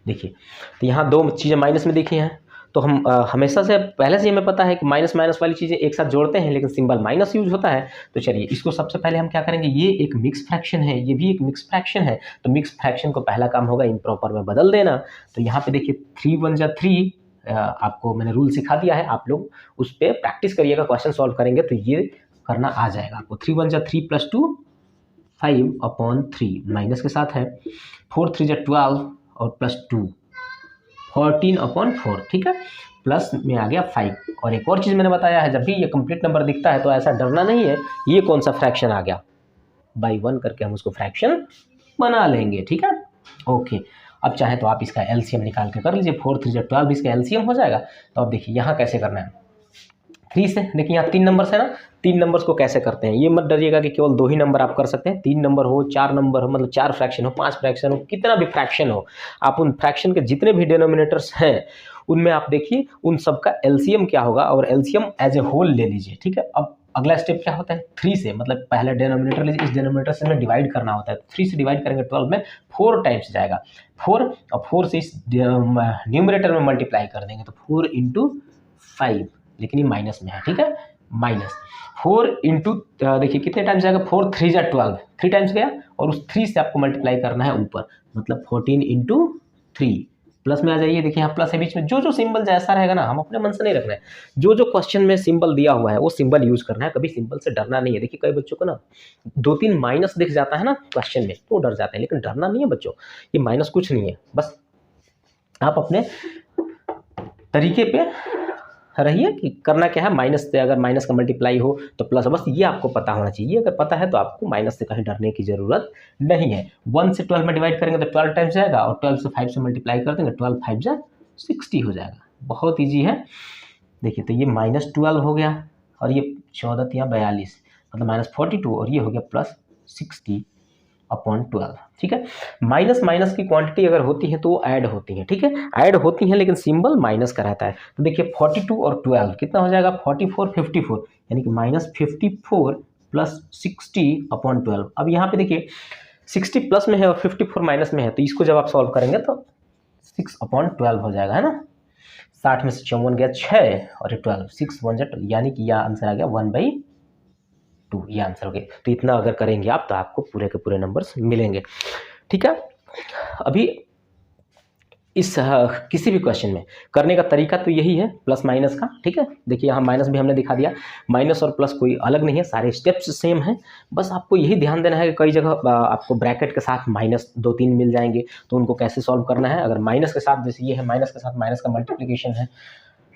देखिए, तो यहाँ दो चीज़ें माइनस में देखी हैं, तो हम हमेशा से पहले से हमें पता है कि माइनस माइनस वाली चीज़ें एक साथ जोड़ते हैं, लेकिन सिंबल माइनस यूज होता है। तो चलिए, इसको सबसे पहले हम क्या करेंगे, ये एक मिक्स फ्रैक्शन है, ये भी एक मिक्स फ्रैक्शन है, तो मिक्स फ्रैक्शन को पहला काम होगा इम्प्रॉपर में बदल देना। तो यहाँ पे देखिए 3 1 = 3, आपको मैंने रूल सिखा दिया है, आप लोग उस पर प्रैक्टिस करिएगा, क्वेश्चन सॉल्व करेंगे तो ये करना आ जाएगा आपको। 3 1 = 3 + 2 5/3, माइनस के साथ है, 4 3 = 12 और +2 14/4, ठीक है। प्लस में आ गया 5। और एक और चीज़ मैंने बताया है, जब भी ये कंप्लीट नंबर दिखता है तो ऐसा डरना नहीं है, ये कौन सा फ्रैक्शन आ गया, बाई 1 करके हम उसको फ्रैक्शन बना लेंगे, ठीक है। ओके, अब चाहे तो आप इसका LCM निकाल के कर लीजिए, 4 3 = 12 भी इसका LCM हो जाएगा। तो अब देखिए यहाँ कैसे करना है, 3 से। देखिए यहाँ 3 नंबर्स है ना, 3 नंबर्स को कैसे करते हैं, ये मत डरिएगा कि केवल 2 ही नंबर आप कर सकते हैं। 3 नंबर हो, 4 नंबर हो, मतलब 4 फ्रैक्शन हो, 5 फ्रैक्शन हो, कितना भी फ्रैक्शन हो, आप उन फ्रैक्शन के जितने भी डिनोमिनेटर्स हैं उनमें आप देखिए उन सबका एलसीएम क्या होगा, और एलसीएम एज ए होल ले लीजिए, ठीक है। अब अगला स्टेप क्या होता है, 3 से, मतलब पहले डिनोमिनेटर लीजिए, इस डिनोमिनेटर से हमें डिवाइड करना होता है। 3 से डिवाइड करेंगे 12 में 4 टाइम्स जाएगा, 4, और 4 से इस न्यूमरेटर में मल्टीप्लाई कर देंगे तो 4 इंटू 5, लेकिन ये माइनस में है, ठीक है, माइनस 4 इंटू, देखिए कितने टाइम्स जाएगा, 4 3 जा 12, 3 टाइम्स गया, और उस 3 से आपको मल्टीप्लाई करना है ऊपर, मतलब 14 इंटू 3, प्लस में आ जाइए। देखिए यहाँ प्लस है बीच में, जो जो सिंबल जैसा रहेगा ना, हम अपने मन से नहीं रखना है, जो जो क्वेश्चन में सिंबल दिया हुआ है वो सिंबल यूज करना है, कभी सिंबल से डरना नहीं है। देखिए कई बच्चों को ना 2-3 माइनस दिख जाता है ना क्वेश्चन में तो डर जाते हैं, लेकिन डरना नहीं है बच्चों, ये माइनस कुछ नहीं है, बस आप अपने तरीके पे रहिए कि करना क्या है। माइनस से अगर माइनस का मल्टीप्लाई हो तो प्लस, बस ये आपको पता होना चाहिए। अगर पता है तो आपको माइनस से कहीं डरने की जरूरत नहीं है। 1 से 12 में डिवाइड करेंगे तो 12 टाइम्स जाएगा, और 12 से 5 से मल्टीप्लाई कर देंगे, 12 5 जा 60 हो जाएगा। बहुत ईजी है। देखिए तो ये -12 हो गया, और ये 14 या 42, मतलब -42, और ये हो गया +60/12, ठीक है। माइनस माइनस की क्वांटिटी अगर होती है तो वो ऐड होती है, ठीक है, ऐड होती है, लेकिन सिंबल माइनस का रहता है। तो देखिए 42 और 12 कितना हो जाएगा, 44 54, यानी कि -54 + 60/12। अब यहाँ पे देखिए 60 प्लस में है और 54 माइनस में है, तो इसको जब आप सॉल्व करेंगे तो 6/12 हो जाएगा, है ना। 60 में से 54 गया 6, और ये 12, 6 1 जा 12, यानी कि यह आंसर आ गया 1/2, ये आंसर हो गया। तो इतना अगर करेंगे आप तो आपको पूरे के पूरे नंबर्स मिलेंगे, ठीक है। अभी इस किसी भी क्वेश्चन में करने का तरीका तो यही है, प्लस माइनस का, ठीक है। देखिए यहाँ माइनस भी हमने दिखा दिया, माइनस और प्लस कोई अलग नहीं है, सारे स्टेप्स सेम हैं। बस आपको यही ध्यान देना है कि कई जगह आपको ब्रैकेट के साथ -2-3 मिल जाएंगे, तो उनको कैसे सॉल्व करना है। अगर माइनस के साथ, जैसे ये है माइनस के साथ माइनस का मल्टीप्लिकेशन है,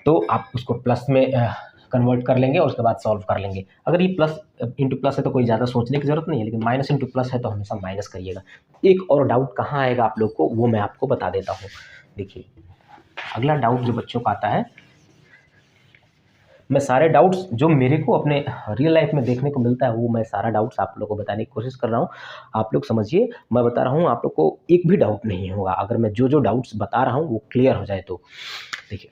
तो आप उसको प्लस में कन्वर्ट कर लेंगे और उसके बाद सॉल्व कर लेंगे। अगर ये प्लस इंटू प्लस है तो कोई ज़्यादा सोचने की जरूरत नहीं है, लेकिन माइनस इंटू प्लस है तो हमेशा माइनस करिएगा। एक और डाउट कहाँ आएगा आप लोग को, वो मैं आपको बता देता हूँ। देखिए अगला डाउट जो बच्चों का आता है, मैं सारे डाउट्स जो मेरे को अपने रियल लाइफ में देखने को मिलता है वो मैं सारा डाउट्स आप लोगों को बताने की कोशिश कर रहा हूँ। आप लोग समझिए, मैं बता रहा हूँ, आप लोग को एक भी डाउट नहीं होगा अगर मैं जो जो डाउट्स बता रहा हूँ वो क्लियर हो जाए तो। देखिए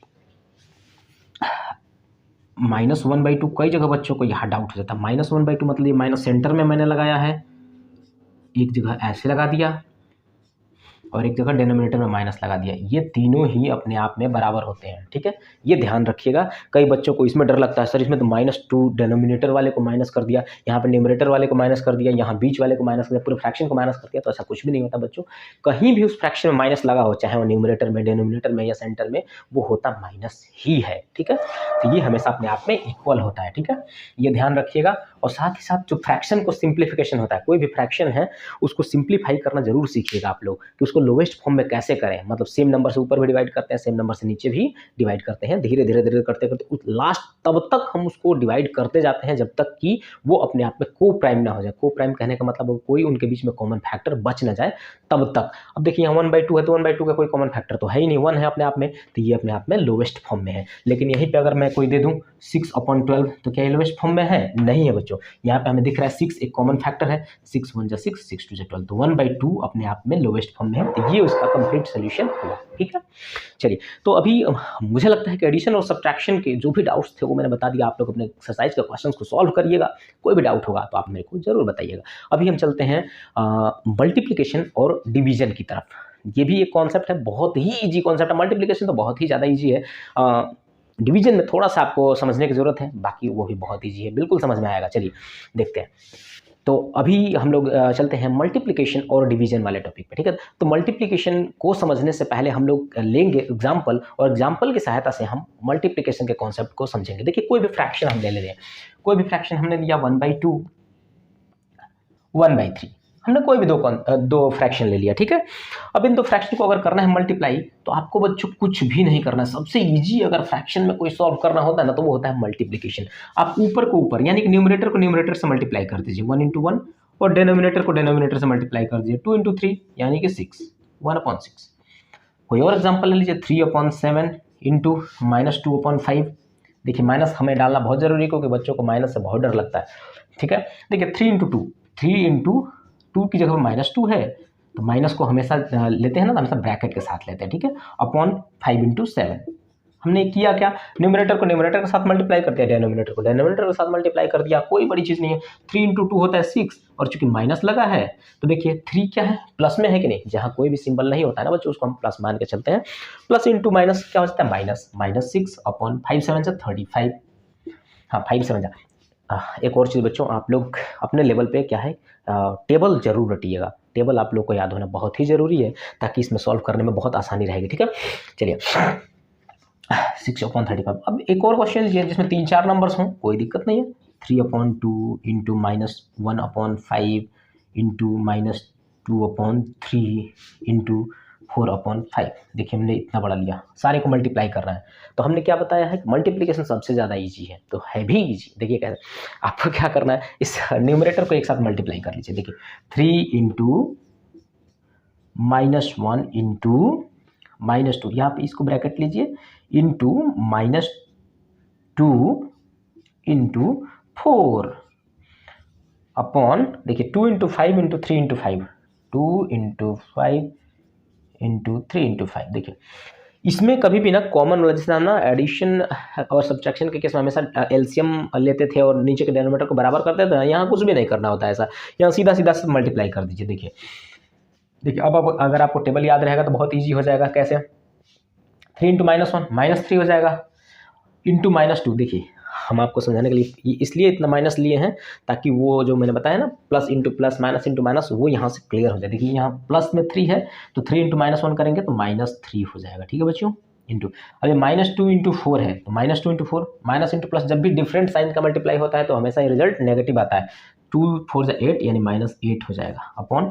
-1/2 कई जगह बच्चों को यहाँ डाउट हो जाता है। -1/2 मतलब ये माइनस सेंटर में मैंने लगाया है, एक जगह ऐसे लगा दिया और एक जगह डिनोमिनेटर में माइनस लगा दिया, ये तीनों ही अपने आप में बराबर होते हैं, ठीक है। ये ध्यान रखिएगा। कई बच्चों को इसमें डर लगता है, सर इसमें तो -2 डिनोमिनेटर वाले को माइनस कर दिया, यहाँ पे न्यूमरेटर वाले को माइनस कर दिया, यहाँ बीच वाले को माइनस कर दिया, पूरे फ्रैक्शन को माइनस कर दिया। तो ऐसा कुछ भी नहीं होता बच्चों। कहीं भी उस फ्रैक्शन में माइनस लगा हो, चाहे वो न्यूमरेटर में, डिनोमिनेटर में या सेंटर में, वो होता माइनस ही है, ठीक है। तो ये हमेशा अपने आप में इक्वल होता है, ठीक है, ये ध्यान रखिएगा। और साथ ही साथ जो फ्रैक्शन को सिंप्लीफिकेशन होता है, कोई भी फ्रैक्शन है उसको सिंप्लीफाई करना जरूर सीखिएगा आप लोग, कि उसको लोवेस्ट फॉर्म में कैसे करें। मतलब सेम नंबर से ऊपर भी डिवाइड करते हैं, सेम नंबर से नीचे भी डिवाइड करते हैं, धीरे धीरे धीरे करते करते लास्ट तब तक हम उसको डिवाइड करते जाते हैं जब तक कि वो अपने आप में को प्राइम ना हो जाए। को प्राइम कहने का मतलब कोई उनके बीच में कॉमन फैक्टर बच ना जाए, तब तक। अब देखिए यहाँ 1/2 है तो 1/2 का कोई कॉमन फैक्टर तो है ही नहीं, 1 है अपने आप में, तो ये अपने आप में लोवेस्ट फॉर्म में है। लेकिन यहीं पे अगर मैं कोई दे दूं 6/12, तो क्या ये लोवेस्ट फॉर्म में है? नहीं है बच्चों। यहाँ पे हमें दिख रहा है 6 एक कॉमन फैक्टर है, 6 1 जा 6, 6 2 जा 12, तो 1/2 अपने आप में लोवेस्ट फॉर्म में है। तो ये उसका कंप्लीट सोल्यूशन हुआ, ठीक है। चलिए, तो अभी मुझे लगता है कि एडिशन और सब्ट्रैक्शन के जो भी डाउट्स थे वो मैंने बता दिया। आप लोग अपने एक्सरसाइज के क्वेश्चंस को सॉल्व करिएगा। कोई भी डाउट होगा तो आप मेरे को जरूर बताइएगा। अभी हम चलते हैं मल्टीप्लिकेशन और डिवीजन की तरफ। ये भी एक कॉन्सेप्ट है, बहुत ही ईजी कॉन्सेप्ट है। मल्टीप्लिकेशन तो बहुत ही ज़्यादा ईजी है, डिवीजन में थोड़ा सा आपको समझने की जरूरत है, बाकी वो भी बहुत ईजी है, बिल्कुल समझ में आएगा। चलिए देखते हैं। तो अभी हम लोग चलते हैं मल्टीप्लिकेशन और डिवीजन वाले टॉपिक पे, ठीक है। तो मल्टीप्लिकेशन को समझने से पहले हम लोग लेंगे एग्जाम्पल, और एग्जाम्पल की सहायता से हम मल्टीप्लिकेशन के कॉन्सेप्ट को समझेंगे। देखिए कोई भी फ्रैक्शन हम ले ले रहे हैं, कोई भी फ्रैक्शन हमने लिया 1/2, 1/3, हमने कोई भी दो फ्रैक्शन ले लिया, ठीक है। अब इन दो फ्रैक्शन को अगर करना है मल्टीप्लाई, तो आपको बच्चों कुछ भी नहीं करना है। सबसे इजी अगर फ्रैक्शन में कोई सॉल्व करना होता है ना, तो वो होता है मल्टीप्लिकेशन। आप ऊपर को ऊपर, यानी कि न्यूमरेटर को न्यूमरेटर से मल्टीप्लाई कर दीजिए 1 × 1, और डिनोमिनेटर को डिनोमिनेटर से मल्टीप्लाई कर दीजिए 2 × 3, यानी कि 6, 1/6। कोई और एग्जाम्पल ले लीजिए 3/7 × -2/5, देखिए माइनस हमें डालना बहुत ज़रूरी है क्योंकि बच्चों को माइनस से बहुत डर लगता है, ठीक है। देखिए 3 की जगह -2 है तो माइनस को हमेशा लेते हैं ना, तो हमेशा ब्रैकेट के साथ लेते हैं, ठीक है, अपॉन 5 × 7। हमने किया क्या, न्यूमरेटर को न्यूमरेटर के साथ मल्टीप्लाई कर दिया, डेनोमिनेटर को डेनोमिनेटर के साथ मल्टीप्लाई कर दिया, कोई बड़ी चीज़ नहीं है। 3 × 2 होता है 6, और चूंकि माइनस लगा है तो देखिए 3 क्या है, प्लस में है कि नहीं, जहाँ कोई भी सिंबल नहीं होता है ना बच्चों उसको हम प्लस मान के चलते हैं। प्लस इंटू माइनस क्या हो जाता है, माइनस 6 अपॉन 5 7 से 35। हाँ 5 7 जा। एक और चीज़ बच्चों, आप लोग अपने लेवल पे क्या है टेबल जरूर रटिएगा, टेबल आप लोग को याद होना बहुत ही ज़रूरी है ताकि इसमें सॉल्व करने में बहुत आसानी रहेगी, ठीक है। चलिए 6/35। अब एक और क्वेश्चन लीजिए जिसमें 3-4 नंबर्स हों, कोई दिक्कत नहीं है। 3/2 इंटू -1/5 इंटू -2/3 इंटू 4/5। देखिए हमने इतना बड़ा लिया, सारे को मल्टीप्लाई कर रहा है, तो हमने क्या बताया है कि मल्टीप्लिकेशन सबसे ज़्यादा इजी है, तो है भी इजी। देखिए कैसे आपको क्या करना है, इस न्यूमरेटर को एक साथ मल्टीप्लाई कर लीजिए। देखिए 3 इंटू -1 इंटू -2, यहाँ पे इसको ब्रैकेट लीजिए, इंटू -2 इंटू 4 अपॉन, देखिए 2 × 5 इंटू 3 × 5, 2 × 5 इंटू 3 × 5। देखिए इसमें कभी भी ना कॉमन वाला, जैसे हम ना एडिशन और सब्ट्रैक्शन के केस में हमेशा एलसीएम लेते थे और नीचे के डिनोमिनेटर को बराबर करते थे, यहाँ कुछ भी नहीं करना होता है ऐसा, यहाँ सीधा सीधा से मल्टीप्लाई कर दीजिए। देखिए अब अगर आपको टेबल याद रहेगा तो बहुत ईजी हो जाएगा। कैसे, 3 × -1 -3 हो जाएगा, इंटू -2। देखिए हम आपको समझाने के लिए इसलिए इतना माइनस लिए हैं ताकि वो जो मैंने बताया ना plus into plus minus into minus वो यहाँ से क्लियर हो जाए। देखिए यहाँ प्लस में 3 है तो 3 × -1 करेंगे तो -3 हो जाएगा, ठीक है बच्चों। इंटू अभी -2 × 4 है तो -2 × 4, माइनस इंटू प्लस जब भी डिफरेंट साइन का मल्टीप्लाई होता है तो हमेशा ये रिजल्ट नेगेटिव आता है। 2 4 8 यानी -8 हो जाएगा अपॉन,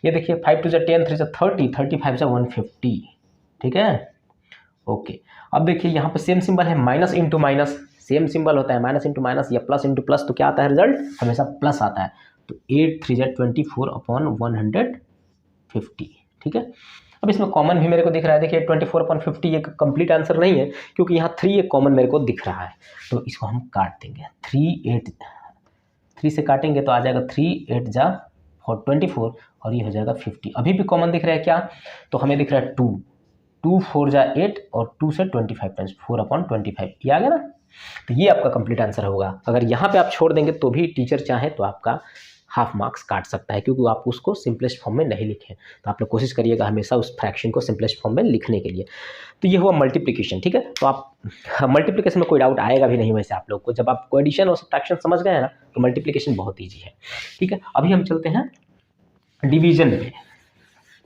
ये देखिए 5 2 10 3 30 35 150, ठीक है। ओके अब देखिए यहाँ पे सेम सिंबल है, minus into minus same symbol होता है, माइनस इंटू माइनस या प्लस इंटू प्लस, तो क्या आता है रिजल्ट, हमेशा प्लस आता है। तो 8 3 24 अपॉन 150, ठीक है। अब इसमें कॉमन भी मेरे को दिख रहा है, देखिए 24/50 ये कंप्लीट आंसर नहीं है क्योंकि यहाँ 3 एक कॉमन मेरे को दिख रहा है, तो इसको हम काट देंगे। 3 से काटेंगे तो आ जाएगा 3 8 जा 24 और ये हो जाएगा 50। अभी भी कॉमन दिख रहा है क्या, तो हमें दिख रहा है 2 4 जा 8 और 2 से 25 टाइम्स 4/25, ये आ गया ना। तो ये आपका कंप्लीट आंसर होगा। अगर यहाँ पे आप छोड़ देंगे तो भी टीचर चाहे तो आपका हाफ मार्क्स काट सकता है क्योंकि आप उसको सिंपलेस्ट फॉर्म में नहीं लिखे। तो आप लोग कोशिश करिएगा हमेशा उस फ्रैक्शन को सिंपलेस्ट फॉर्म में लिखने के लिए। तो ये हुआ मल्टीप्लिकेशन, ठीक है। तो आप मल्टीप्लिकेशन में कोई डाउट आएगा भी नहीं वैसे आप लोग को, जब आप एडिशन और सब्ट्रैक्शन समझ गए हैं ना तो मल्टीप्लिकेशन बहुत ईजी है, ठीक है। अभी हम चलते हैं डिवीजन पे।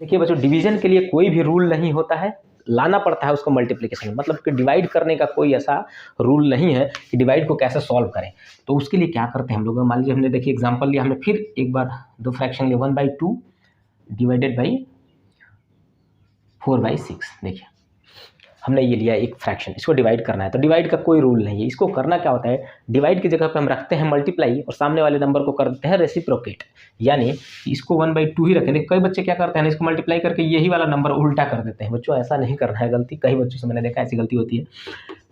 देखिए बच्चों डिवीजन के लिए कोई भी रूल नहीं होता है, लाना पड़ता है उसको मल्टीप्लिकेशन में, मतलब कि डिवाइड करने का कोई ऐसा रूल नहीं है कि डिवाइड को कैसे सॉल्व करें। तो उसके लिए क्या करते हैं हम लोग, मान लीजिए हमने देखिए एग्जांपल लिया, हमने फिर एक बार दो फ्रैक्शन लिए 1/2 डिवाइडेड बाई 4/6। देखिए हमने ये लिया एक फ्रैक्शन, इसको डिवाइड करना है, तो डिवाइड का कोई रूल नहीं है। इसको करना क्या होता है, डिवाइड की जगह पे हम रखते हैं मल्टीप्लाई और सामने वाले नंबर को करते हैं रेसिप्रोकेट, यानी इसको 1/2 ही रखें। कई बच्चे क्या करते हैं, इसको मल्टीप्लाई करके यही वाला नंबर उल्टा कर देते हैं। बच्चों ऐसा नहीं करना है, गलती कई बच्चों से मैंने देखा ऐसी गलती होती है।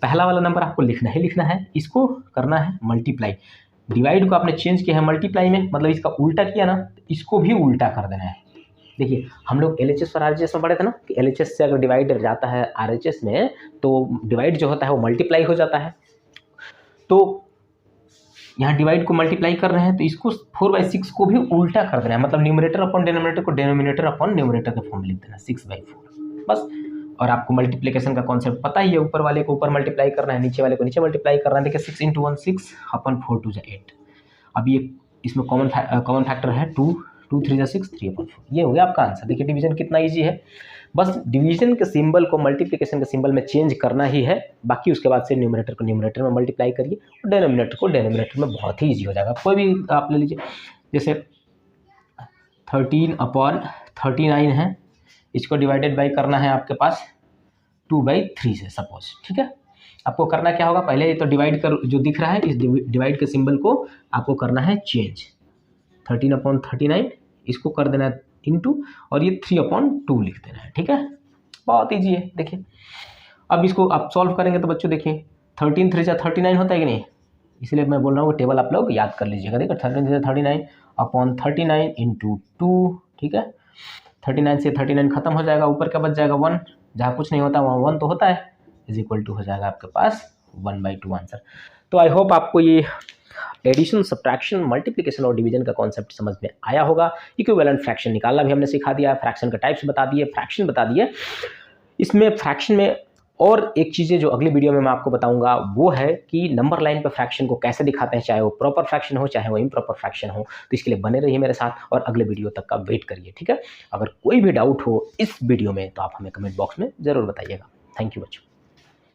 पहला वाला नंबर आपको लिखना ही लिखना है, इसको करना है मल्टीप्लाई। डिवाइड को आपने चेंज किया है मल्टीप्लाई में, मतलब इसका उल्टा किया ना, इसको भी उल्टा कर देना है। देखिए हम लोग LHS और RHS में पढ़े थे ना कि LHS से अगर डिवाइड जाता है RHS में तो डिवाइड जो होता है वो मल्टीप्लाई हो जाता है। तो यहाँ डिवाइड को मल्टीप्लाई कर रहे हैं तो इसको 4/6 को भी उल्टा कर देना है, मतलब न्यूमरेटर अपॉन डिनोमिनेटर को डिनोमिनेटर अपॉन न्यूमरेटर के फॉर्म में लिख देना 6/4 बस। और आपको मल्टीप्लिकेशन का कॉन्सेप्ट पता ही है, ऊपर वाले को ऊपर मल्टीप्लाई करना है, नीचे वाले को नीचे मल्टीप्लाई करना है। देखिए 6 × 1 6 अपॉन 4 2 8। अब ये इसमें कॉमन फैक्टर है 2 2 3 6 3/4। ये हो गया आपका आंसर। देखिए डिवीजन कितना इजी है, बस डिवीजन के सिंबल को मल्टीप्लिकेशन के सिंबल में चेंज करना ही है, बाकी उसके बाद से न्यूमरेटर को न्यूमरेटर में मल्टीप्लाई करिए और डिनोमिनेटर को डिनोमिनेटर में, बहुत ही इजी हो जाएगा। कोई भी आप ले लीजिए, जैसे 13/39 है, इसको डिवाइडेड बाई करना है आपके पास 2/3 से सपोज, ठीक है। आपको करना क्या होगा, पहले तो डिवाइड कर जो दिख रहा है इस डिवाइड के सिंबल को आपको करना है चेंज। 13/39 इसको कर देना है इंटू और ये 3/2 लिख देना है, ठीक है। बहुत ईजी है। देखिए अब इसको आप सॉल्व करेंगे तो बच्चों देखिए 13 3 39 होता है कि नहीं, इसलिए मैं बोल रहा हूँ टेबल आप लोग याद कर लीजिएगा। देखो 13 3 39 अपॉन 39 इंटू 2, ठीक है। 39 से 39 खत्म हो जाएगा, ऊपर क्या बच जाएगा 1, जहाँ कुछ नहीं होता वहाँ 1 तो होता है, इज इक्वल टू हो जाएगा आपके पास 1/2 आंसर। तो आई होप आपको ये एडिशन, सब्ट्रैक्शन, मल्टीप्लिकेशन और डिवीजन का कॉन्सेप्ट समझ में आया होगा। इक्विवेलेंट फ्रैक्शन निकालना भी हमने सिखा दिया, फ्रैक्शन का टाइप्स बता दिए, फ्रैक्शन बता दिए। इसमें फ्रैक्शन में और एक चीज़ें जो अगली वीडियो में मैं आपको बताऊंगा वो है कि नंबर लाइन पर फ्रैक्शन को कैसे दिखाते हैं, चाहे वो प्रॉपर फ्रैक्शन हो चाहे वो इम्प्रॉपर फ्रैक्शन हो। तो इसके लिए बने रहिए मेरे साथ और अगले वीडियो तक का वेट करिए, ठीक है। अगर कोई भी डाउट हो इस वीडियो में तो आप हमें कमेंट बॉक्स में ज़रूर बताइएगा। थैंक यू बच्चों।